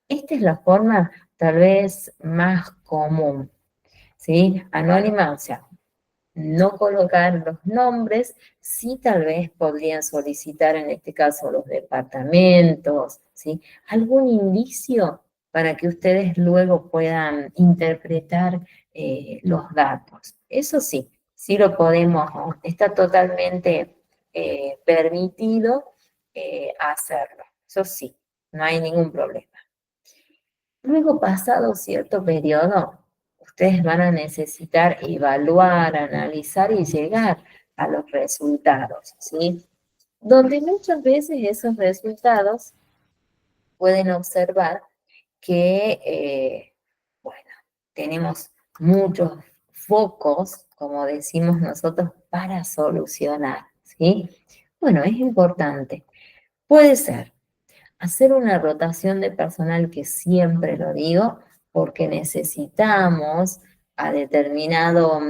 Esta es la forma tal vez más común, ¿sí? Anónima, o sea, no colocar los nombres, sí tal vez podrían solicitar en este caso los departamentos, ¿sí? Algún indicio para que ustedes luego puedan interpretar los datos. Eso sí, sí lo podemos, ¿no? Está totalmente permitido hacerlo. Eso sí, no hay ningún problema. Luego, pasado cierto periodo, ustedes van a necesitar evaluar, analizar y llegar a los resultados, ¿sí? donde muchas veces esos resultados pueden observar que, bueno, tenemos muchos focos, como decimos nosotros, para solucionar, ¿sí? Bueno, es importante. Puede ser hacer una rotación de personal, que siempre lo digo, porque necesitamos a determinado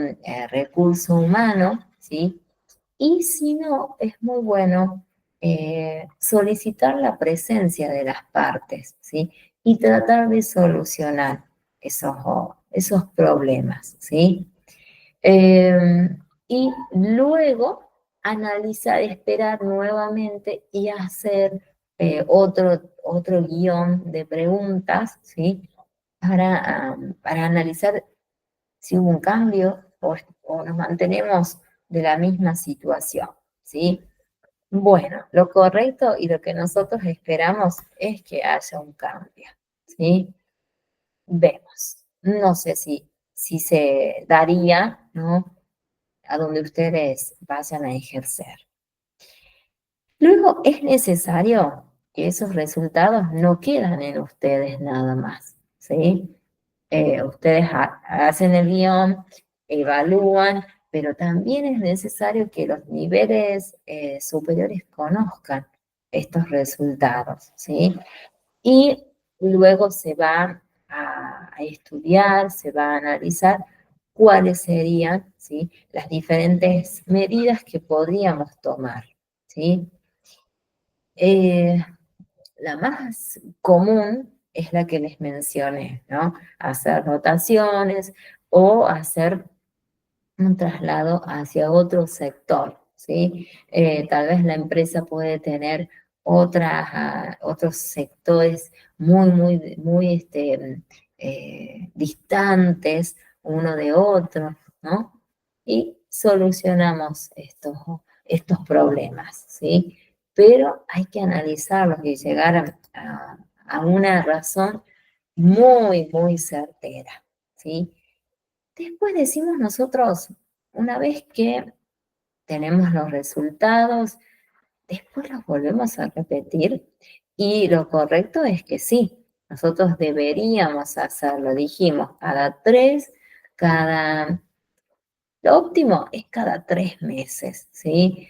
recurso humano, ¿sí? Y si no, es muy bueno solicitar la presencia de las partes, ¿sí? Y tratar de solucionar esos problemas, ¿sí? Eh, y luego analizar, esperar nuevamente y hacer otro guión de preguntas, ¿sí? Para analizar si hubo un cambio o nos mantenemos de la misma situación, ¿sí? Bueno, lo correcto y lo que nosotros esperamos es que haya un cambio, ¿sí? Vemos. No sé si se daría, ¿no? A donde ustedes vayan a ejercer. Luego es necesario que esos resultados no quedan en ustedes nada más, ¿sí? Ustedes hacen el guión, evalúan, pero también es necesario que los niveles superiores conozcan estos resultados, ¿sí? Y luego se va a estudiar, se va a analizar cuáles serían, ¿sí?, las diferentes medidas que podríamos tomar, ¿sí? Eh, la más común es la que les mencioné, ¿no? Hacer rotaciones o hacer un traslado hacia otro sector, ¿sí? Tal vez la empresa puede tener otros sectores muy distantes uno de otro, ¿no? Y solucionamos estos problemas, ¿sí? Pero hay que analizarlos y llegar a una razón muy certera, ¿sí? Después decimos nosotros, una vez que tenemos los resultados, después los volvemos a repetir y lo correcto es que sí, nosotros deberíamos hacerlo. Dijimos, lo óptimo es cada 3 meses, ¿sí?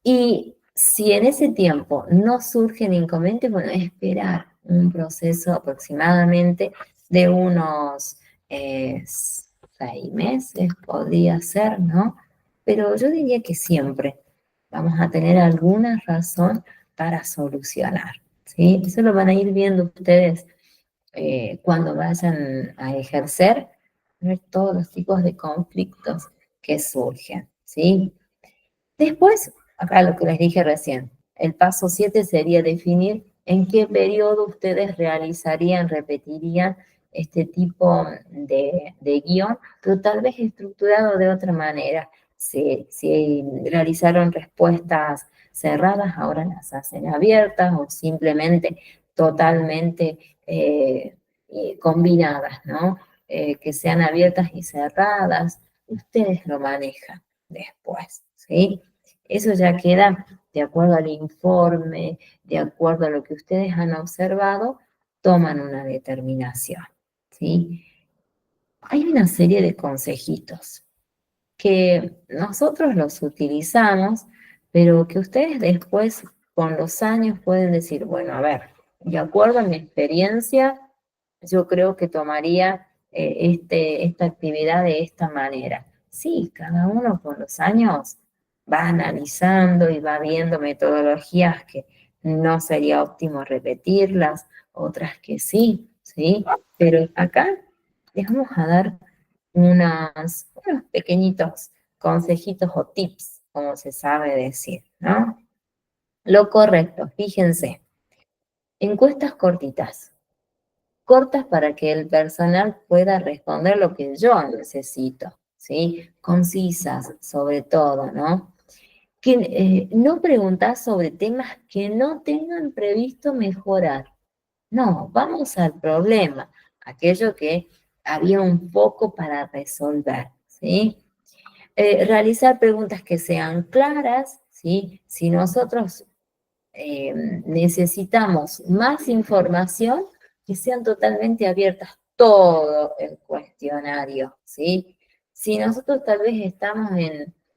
Y si en ese tiempo no surgen inconvenientes, bueno, esperar un proceso aproximadamente de unos 6 meses, podría ser, ¿no? Pero yo diría que siempre vamos a tener alguna razón para solucionar, ¿sí? Eso lo van a ir viendo ustedes cuando vayan a ejercer, ver todos los tipos de conflictos que surgen, ¿sí? Después, acá lo que les dije recién, el paso 7 sería definir en qué periodo ustedes realizarían, repetirían este tipo de guión, pero tal vez estructurado de otra manera. Si realizaron respuestas cerradas, ahora las hacen abiertas o simplemente totalmente combinadas, ¿no? Que sean abiertas y cerradas, ustedes lo manejan después, ¿sí? Eso ya queda de acuerdo al informe, de acuerdo a lo que ustedes han observado, toman una determinación, ¿sí? Hay una serie de consejitos que nosotros los utilizamos, pero que ustedes después, con los años, pueden decir, bueno, a ver, de acuerdo a mi experiencia, yo creo que tomaría esta actividad de esta manera. Sí, cada uno con los años va analizando y va viendo metodologías que no sería óptimo repetirlas, otras que sí, ¿sí? Pero acá les vamos a dar unos pequeñitos consejitos o tips, como se sabe decir, ¿no? Lo correcto, fíjense, encuestas cortas para que el personal pueda responder lo que yo necesito, ¿sí? Concisas, sobre todo, ¿no? Que no preguntar sobre temas que no tengan previsto mejorar. No, vamos al problema, aquello que había un foco para resolver, ¿sí? Realizar preguntas que sean claras, ¿sí? Si nosotros necesitamos más información, que sean totalmente abiertas todo el cuestionario, ¿sí? Si nosotros tal vez estamos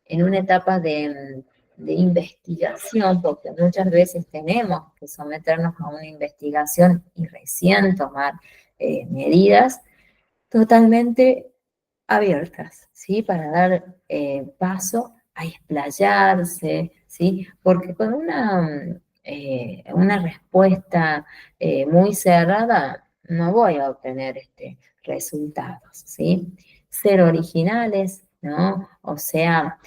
en una etapa de investigación, porque muchas veces tenemos que someternos a una investigación y recién tomar medidas, totalmente abiertas, ¿sí? Para dar paso a explayarse, ¿sí? Porque con una respuesta muy cerrada no voy a obtener resultados, ¿sí? Ser originales, ¿no? O sea,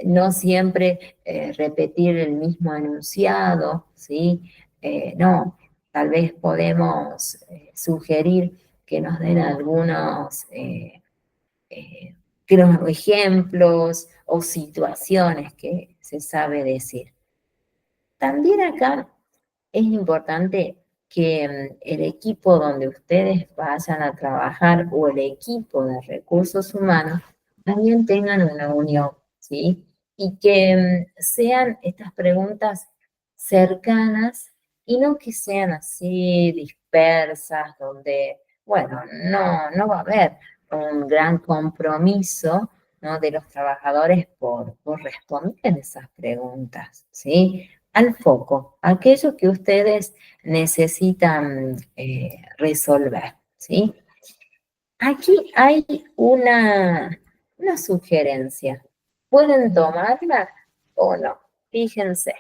no siempre repetir el mismo enunciado, ¿sí? No, tal vez podemos sugerir que nos den algunos eh, ejemplos o situaciones que se sabe decir. También acá es importante que el equipo donde ustedes vayan a trabajar o el equipo de recursos humanos también tengan una unión, ¿sí? Y que sean estas preguntas cercanas y no que sean así dispersas, donde, bueno, no va a haber un gran compromiso, ¿no? De los trabajadores por responder esas preguntas, ¿sí? Al foco, aquello que ustedes necesitan resolver, ¿sí? Aquí hay una sugerencia. ¿Pueden tomarla o no? Fíjense,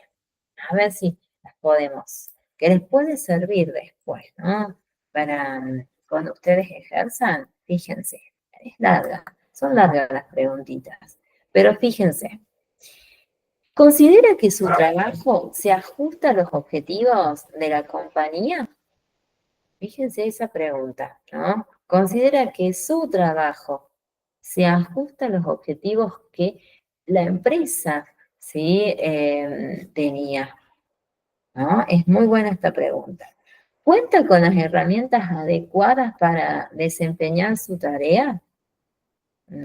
a ver si las podemos, que les puede servir después, ¿no? Para cuando ustedes ejerzan, fíjense, es larga, son largas las preguntitas, pero fíjense. ¿Considera que su trabajo se ajusta a los objetivos de la compañía? Fíjense esa pregunta, ¿no? ¿Considera que su trabajo se ajusta a los objetivos que la empresa, ¿sí? Tenía, ¿no? Es muy buena esta pregunta. ¿Cuenta con las herramientas adecuadas para desempeñar su tarea?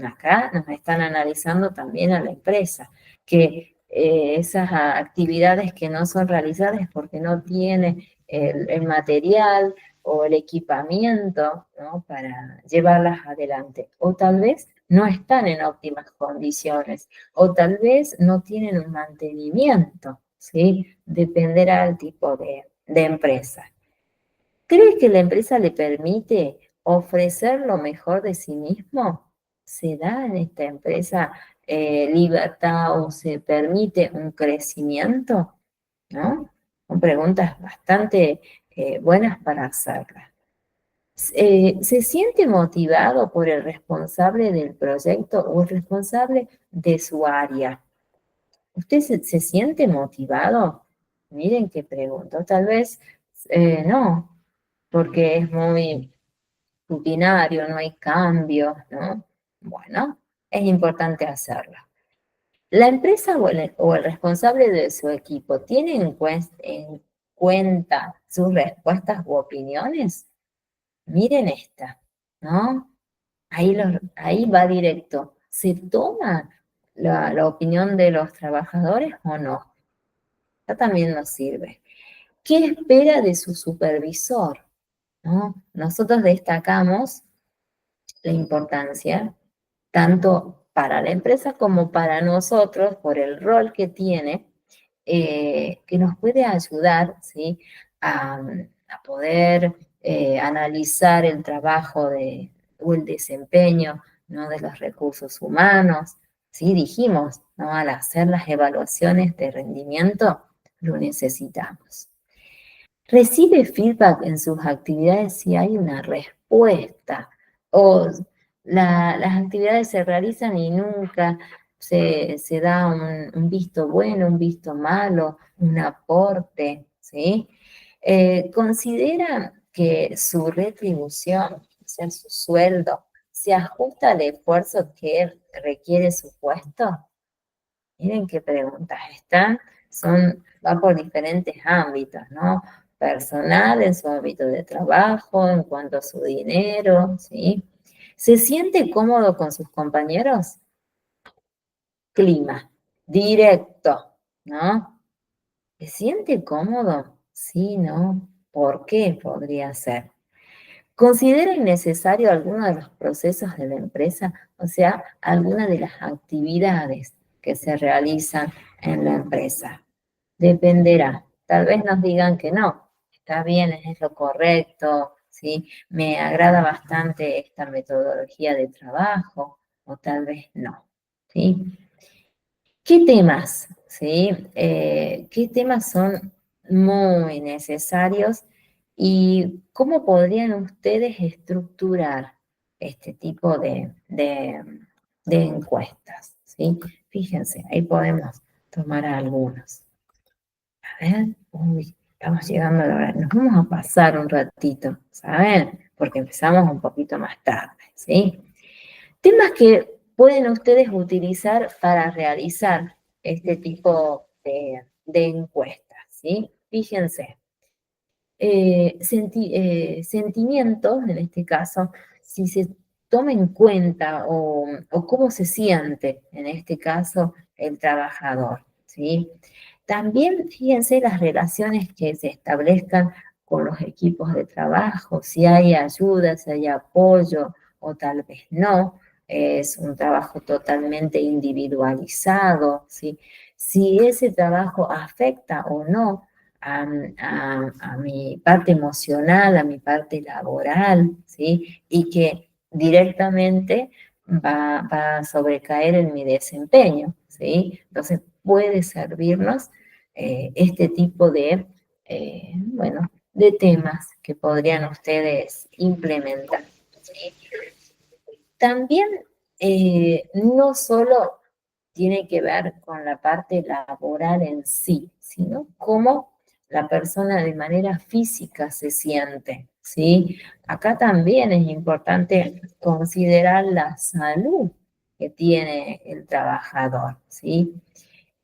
Acá nos están analizando también a la empresa, que esas actividades que no son realizadas porque no tiene el material o el equipamiento, ¿no? Para llevarlas adelante. O tal vez no están en óptimas condiciones, o tal vez no tienen un mantenimiento, ¿sí? Dependerá del tipo de empresa. ¿Cree que la empresa le permite ofrecer lo mejor de sí mismo? ¿Se da en esta empresa libertad o se permite un crecimiento? ¿No? Son preguntas bastante buenas para hacerlas. ¿Se siente motivado por el responsable del proyecto o el responsable de su área? ¿Usted se siente motivado? Miren qué pregunto. Tal vez no, porque es muy rutinario, no hay cambios, ¿no? Bueno, es importante hacerlo. La empresa o el responsable de su equipo tiene en cuenta sus respuestas u opiniones. Miren esta, ¿no? Ahí va directo. ¿Se toma la opinión de los trabajadores o no? Esto también nos sirve. ¿Qué espera de su supervisor? ¿No? Nosotros destacamos la importancia tanto para la empresa como para nosotros por el rol que tiene, que nos puede ayudar, ¿sí? a poder analizar el trabajo o el desempeño, ¿no? De los recursos humanos. Sí, dijimos, ¿no? Al hacer las evaluaciones de rendimiento, lo necesitamos. Recibe feedback en sus actividades si hay una respuesta o las actividades se realizan y nunca se da un visto bueno, un visto malo, un aporte, ¿sí? ¿Considera que su retribución, o sea, su sueldo, se ajusta al esfuerzo que requiere su puesto? Miren qué preguntas están, van por diferentes ámbitos, ¿no? Personal, en su ámbito de trabajo, en cuanto a su dinero, ¿sí? ¿Se siente cómodo con sus compañeros? Clima, directo, ¿no? ¿Se siente cómodo? Sí, ¿no? ¿Por qué podría ser? ¿Considera innecesario alguno de los procesos de la empresa? O sea, alguna de las actividades que se realizan en la empresa. Dependerá. Tal vez nos digan que no, está bien, es lo correcto, ¿sí? Me agrada bastante esta metodología de trabajo, o tal vez no, ¿sí? ¿Qué temas, sí? ¿Qué temas son muy necesarios y cómo podrían ustedes estructurar este tipo de encuestas, sí? Fíjense, ahí podemos tomar algunos. A ver, uy, estamos llegando a la hora. Nos vamos a pasar un ratito, ¿saben? Porque empezamos un poquito más tarde, ¿sí? Temas que pueden ustedes utilizar para realizar este tipo de encuestas, ¿sí? Fíjense, sentimientos, en este caso, si se toma en cuenta o cómo se siente, en este caso, el trabajador, ¿sí? También fíjense las relaciones que se establezcan con los equipos de trabajo, si hay ayuda, si hay apoyo o tal vez no. Es un trabajo totalmente individualizado, ¿sí? Si ese trabajo afecta o no a mi parte emocional, a mi parte laboral, ¿sí? Y que directamente va a sobrecaer en mi desempeño, ¿sí? Entonces puede servirnos este tipo bueno, de temas que podrían ustedes implementar, ¿sí? También no solo tiene que ver con la parte laboral en sí, sino cómo la persona de manera física se siente, ¿sí? Acá también es importante considerar la salud que tiene el trabajador, ¿sí?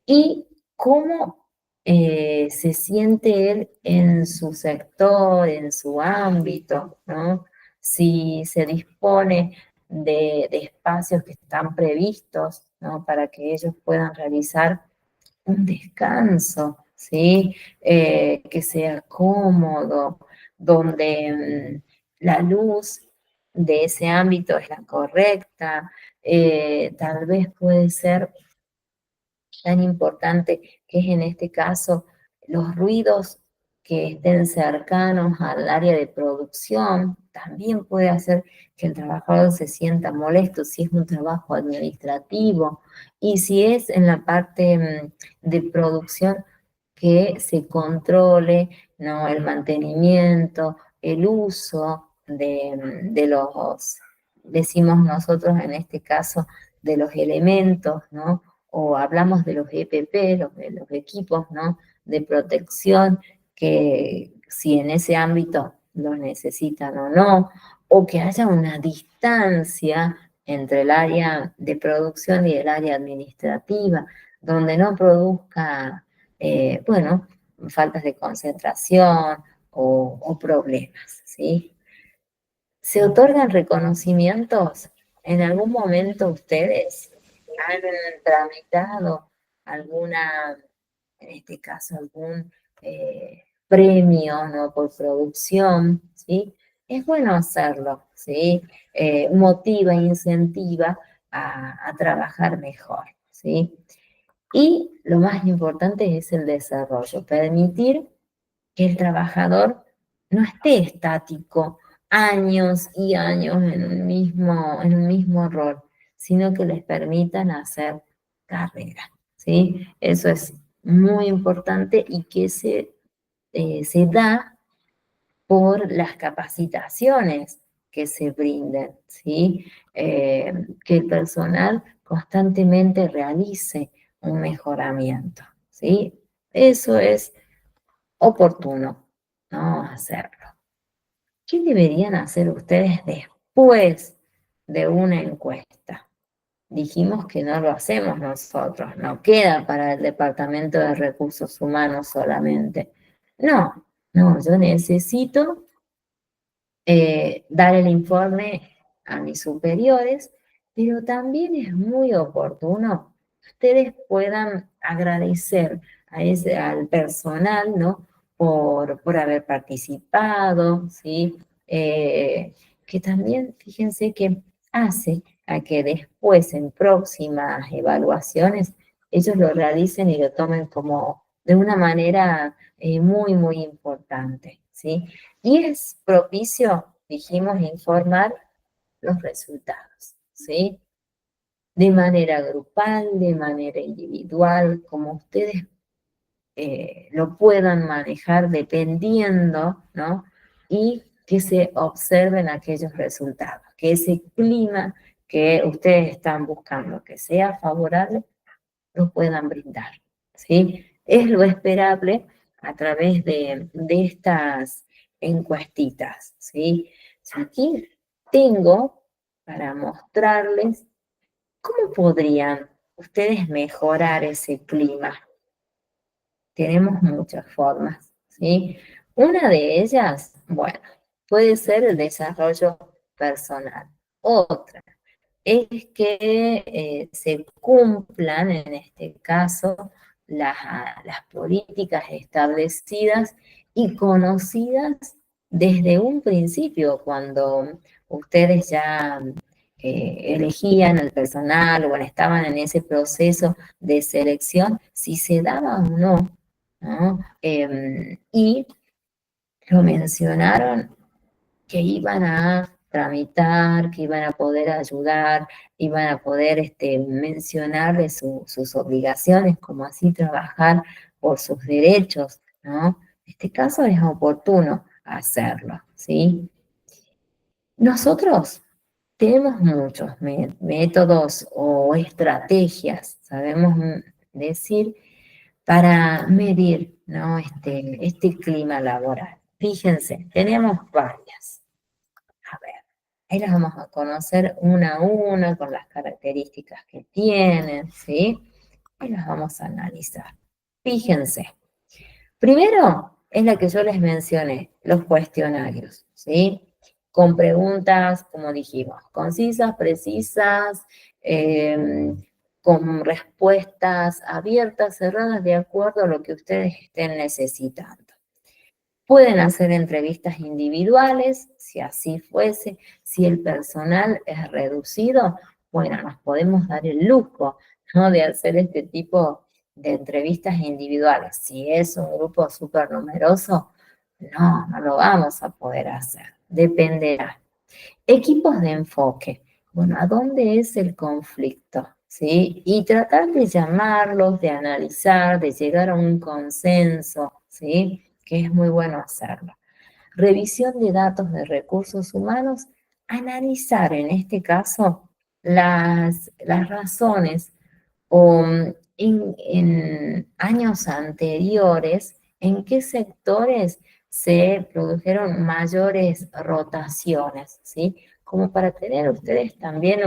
Y cómo se siente él en su sector, en su ámbito, ¿no? Si se dispone de espacios que están previstos, ¿no? Para que ellos puedan realizar un descanso, ¿sí? Que sea cómodo, donde la luz de ese ámbito es la correcta, tal vez puede ser tan importante que es en este caso los ruidos que estén cercanos al área de producción, también puede hacer que el trabajador se sienta molesto si es un trabajo administrativo y si es en la parte de producción que se controle, ¿no? El mantenimiento, el uso de los, decimos nosotros en este caso, de los elementos, ¿no? O hablamos de los EPP, los equipos, ¿no? De protección, que si en ese ámbito los necesitan o no, o que haya una distancia entre el área de producción y el área administrativa, donde no produzca, bueno, faltas de concentración o problemas, ¿sí? ¿Se otorgan reconocimientos? ¿En algún momento ustedes han tramitado alguna, en este caso, algún premio, ¿no? Por producción, ¿sí? Es bueno hacerlo, ¿sí? Motiva, incentiva a trabajar mejor, ¿sí? Y lo más importante es el desarrollo, permitir que el trabajador no esté estático años y años en un mismo rol, sino que les permitan hacer carrera, ¿sí? Eso es muy importante y que se da por las capacitaciones que se brinden, ¿sí? Que el personal constantemente realice un mejoramiento, ¿sí? Eso es oportuno, ¿no? Hacerlo. ¿Qué deberían hacer ustedes después de una encuesta? Dijimos que no lo hacemos nosotros, no queda para el Departamento de Recursos Humanos solamente. No, no, yo necesito dar el informe a mis superiores, pero también es muy oportuno que ustedes puedan agradecer al personal, ¿no? Por haber participado, ¿sí? Que también, fíjense que hace a que después, en próximas evaluaciones, ellos lo realicen y lo tomen como de una manera muy, muy importante, ¿sí? Y es propicio, dijimos, informar los resultados, ¿sí? De manera grupal, de manera individual, como ustedes lo puedan manejar dependiendo, ¿no? Y que se observen aquellos resultados, que ese clima que ustedes están buscando que sea favorable, lo puedan brindar, ¿sí? Es lo esperable a través de estas encuestitas, ¿sí? Aquí tengo para mostrarles cómo podrían ustedes mejorar ese clima. Tenemos muchas formas, ¿sí? Una de ellas, bueno, puede ser el desarrollo personal. Otra es que se cumplan, en este caso, las políticas establecidas y conocidas desde un principio, cuando ustedes ya elegían el personal o bueno, estaban en ese proceso de selección, si se daba o no, ¿no? Y lo mencionaron que iban a tramitar, que iban a poder ayudar, iban a poder mencionarle sus obligaciones, como así trabajar por sus derechos, ¿no? En este caso es oportuno hacerlo, ¿sí? Nosotros tenemos muchos métodos o estrategias, sabemos decir, para medir, ¿no? este clima laboral. Fíjense, tenemos varias. A ver, ahí las vamos a conocer una a una con las características que tienen, ¿sí? Y las vamos a analizar. Fíjense, primero es la que yo les mencioné, los cuestionarios, ¿sí? Con preguntas, como dijimos, concisas, precisas, eh, con respuestas abiertas, cerradas, de acuerdo a lo que ustedes estén necesitando. Pueden hacer entrevistas individuales, si así fuese, si el personal es reducido, bueno, nos podemos dar el lujo, ¿no? De hacer este tipo de entrevistas individuales. Si es un grupo súper numeroso, no lo vamos a poder hacer. Dependerá. Equipos de enfoque. Bueno, ¿a dónde es el conflicto? ¿Sí? Y tratar de llamarlos, de analizar, de llegar a un consenso, ¿sí? Que es muy bueno hacerlo. Revisión de datos de recursos humanos, analizar en este caso las razones o en años anteriores, en qué sectores se produjeron mayores rotaciones, ¿sí? Como para tener ustedes también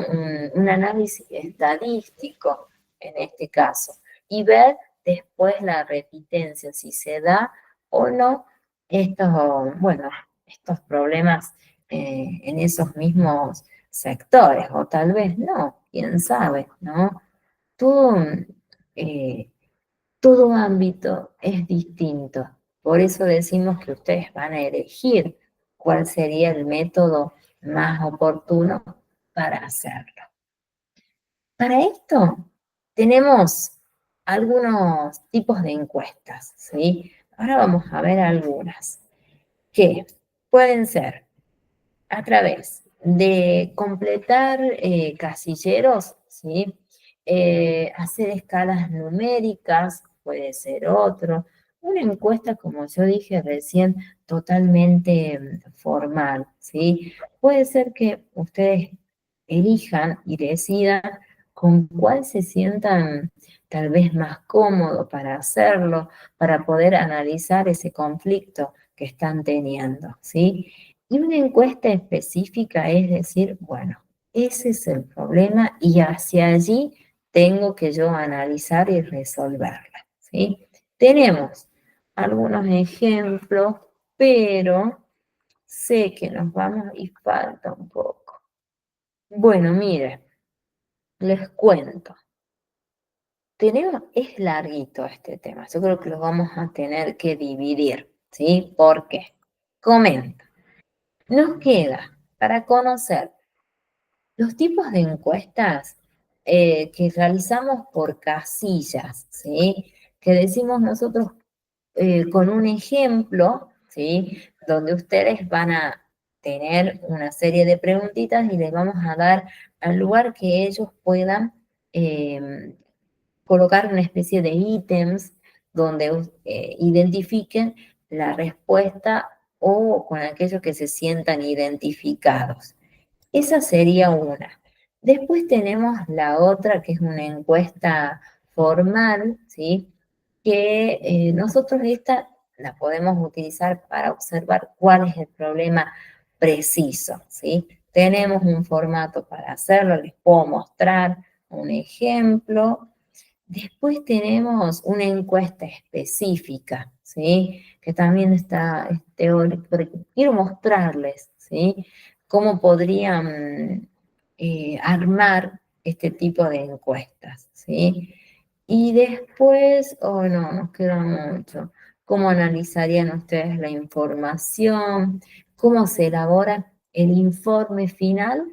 un análisis estadístico en este caso y ver después la repitencia, si se da o no estos, bueno, estos problemas en esos mismos sectores, o tal vez no, quién sabe, ¿no? Todo, eh, todo ámbito es distinto. Por eso decimos que ustedes van a elegir cuál sería el método más oportuno para hacerlo. Para esto tenemos algunos tipos de encuestas, ¿sí? Ahora vamos a ver algunas que pueden ser a través de completar casilleros, ¿sí? Hacer escalas numéricas, puede ser otro. Una encuesta, como yo dije recién, totalmente formal, ¿sí? Puede ser que ustedes elijan y decidan con cuál se sientan tal vez más cómodos para hacerlo, para poder analizar ese conflicto que están teniendo, ¿sí? Y una encuesta específica es decir, bueno, ese es el problema y hacia allí tengo que yo analizar y resolverla, ¿sí? Tenemos algunos ejemplos, pero sé que nos vamos y falta un poco. Bueno, mire, les cuento. es larguito este tema, yo creo que lo vamos a tener que dividir, ¿sí? ¿Por qué? Comento. Nos queda para conocer los tipos de encuestas que realizamos por casillas, ¿sí? Que decimos nosotros con un ejemplo, ¿sí? Donde ustedes van a tener una serie de preguntitas y les vamos a dar al lugar que ellos puedan eh, colocar una especie de ítems donde identifiquen la respuesta o con aquellos que se sientan identificados. Esa sería una. Después tenemos la otra, que es una encuesta formal, ¿sí? Que nosotros esta la podemos utilizar para observar cuál es el problema preciso, ¿sí? Tenemos un formato para hacerlo, les puedo mostrar un ejemplo. Después tenemos una encuesta específica, ¿sí? Que también está teórica, porque quiero mostrarles, ¿sí? Cómo podrían armar este tipo de encuestas, ¿sí? Y después, oh no, nos queda mucho. ¿Cómo analizarían ustedes la información? ¿Cómo se elabora el informe final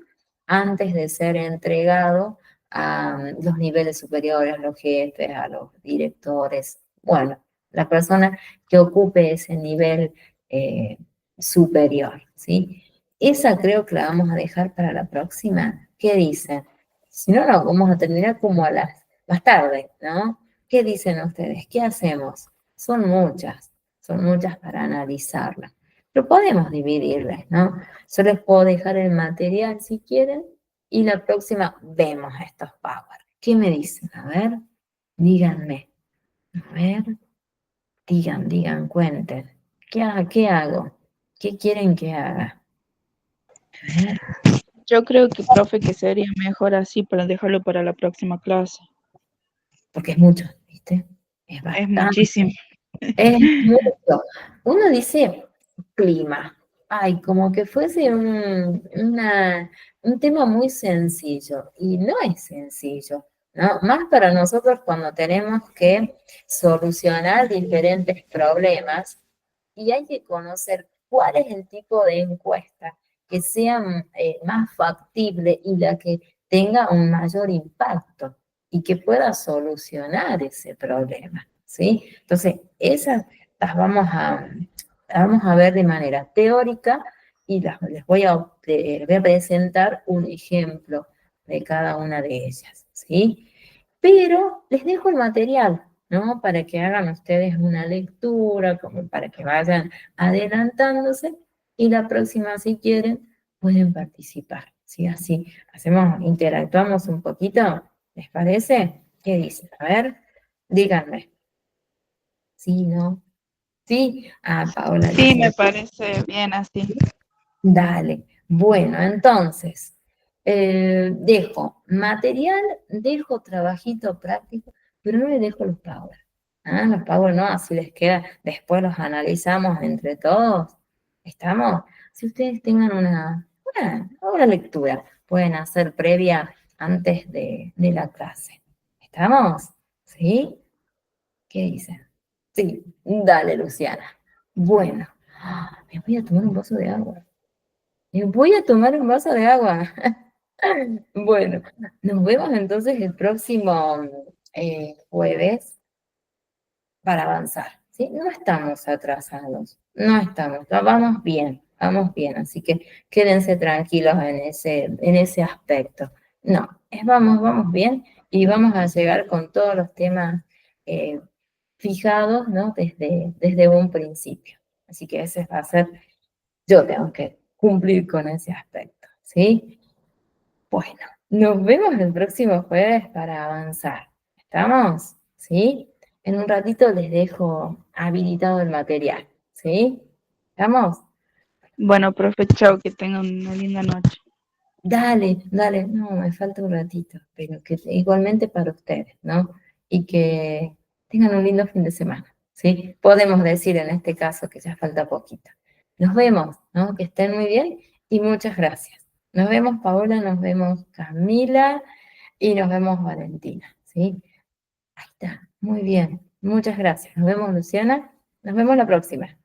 antes de ser entregado a los niveles superiores, a los jefes, a los directores? Bueno, la persona que ocupe ese nivel eh, superior, ¿sí? Esa creo que la vamos a dejar para la próxima. ¿Qué dicen? Si no, no, vamos a terminar como a las más tarde, ¿no? ¿Qué dicen ustedes? ¿Qué hacemos? Son muchas para analizarlas. Pero podemos dividirlas, ¿no? Yo les puedo dejar el material si quieren y la próxima vemos estos power. ¿Qué me dicen? A ver, díganme. A ver, digan, cuenten. ¿Qué hago? ¿Qué quieren que haga? A ver, Yo creo que, profe, que sería mejor así para dejarlo para la próxima clase. porque es mucho, ¿viste? Es Es bastante. muchísimo. Es mucho. Uno dice clima. Ay, como que fuese un tema muy sencillo. Y no es sencillo, ¿no? Más para nosotros cuando tenemos que solucionar diferentes problemas y hay que conocer cuál es el tipo de encuesta que sea más factible y la que tenga un mayor impacto y que pueda solucionar ese problema, ¿sí? Entonces, esas las vamos a ver de manera teórica y les voy a presentar un ejemplo de cada una de ellas, ¿sí? Pero les dejo el material, ¿no? Para que hagan ustedes una lectura, como para que vayan adelantándose y la próxima, si quieren, pueden participar, ¿sí? Así interactuamos un poquito, ¿les parece? ¿Qué dicen? A ver, díganme. ¿Sí, no? ¿Sí? Ah, Paola Sí, dice, me parece bien así. dale. Bueno, entonces, dejo material, dejo trabajito práctico, pero no le dejo los power. Ah, los power no, así les queda, después los analizamos entre todos. ¿Estamos? Si ustedes tengan una lectura, pueden hacer previa antes de la clase. ¿Estamos? ¿Sí? ¿Qué dicen? Sí, dale, Luciana. Bueno, me voy a tomar un vaso de agua. Me voy a tomar un vaso de agua. Bueno, nos vemos entonces el próximo jueves para avanzar, ¿sí? No estamos atrasados, no estamos, vamos bien, así que quédense tranquilos en ese aspecto. No, vamos bien y vamos a llegar con todos los temas eh, fijados, ¿no? Desde un principio. Así que ese va a ser, yo tengo que cumplir con ese aspecto, ¿sí? Bueno, nos vemos el próximo jueves para avanzar. ¿Estamos? ¿Sí? En un ratito les dejo habilitado el material. ¿Sí? ¿Estamos? Bueno, profe, chao, que tengan una linda noche. Dale, no, me falta un ratito, pero que igualmente para ustedes, ¿no? Y que tengan un lindo fin de semana, ¿sí? Podemos decir en este caso que ya falta poquito. Nos vemos, ¿no? Que estén muy bien y muchas gracias. Nos vemos, Paola, nos vemos, Camila, y nos vemos, Valentina, ¿sí? Ahí está, muy bien. Muchas gracias. Nos vemos, Luciana. Nos vemos la próxima.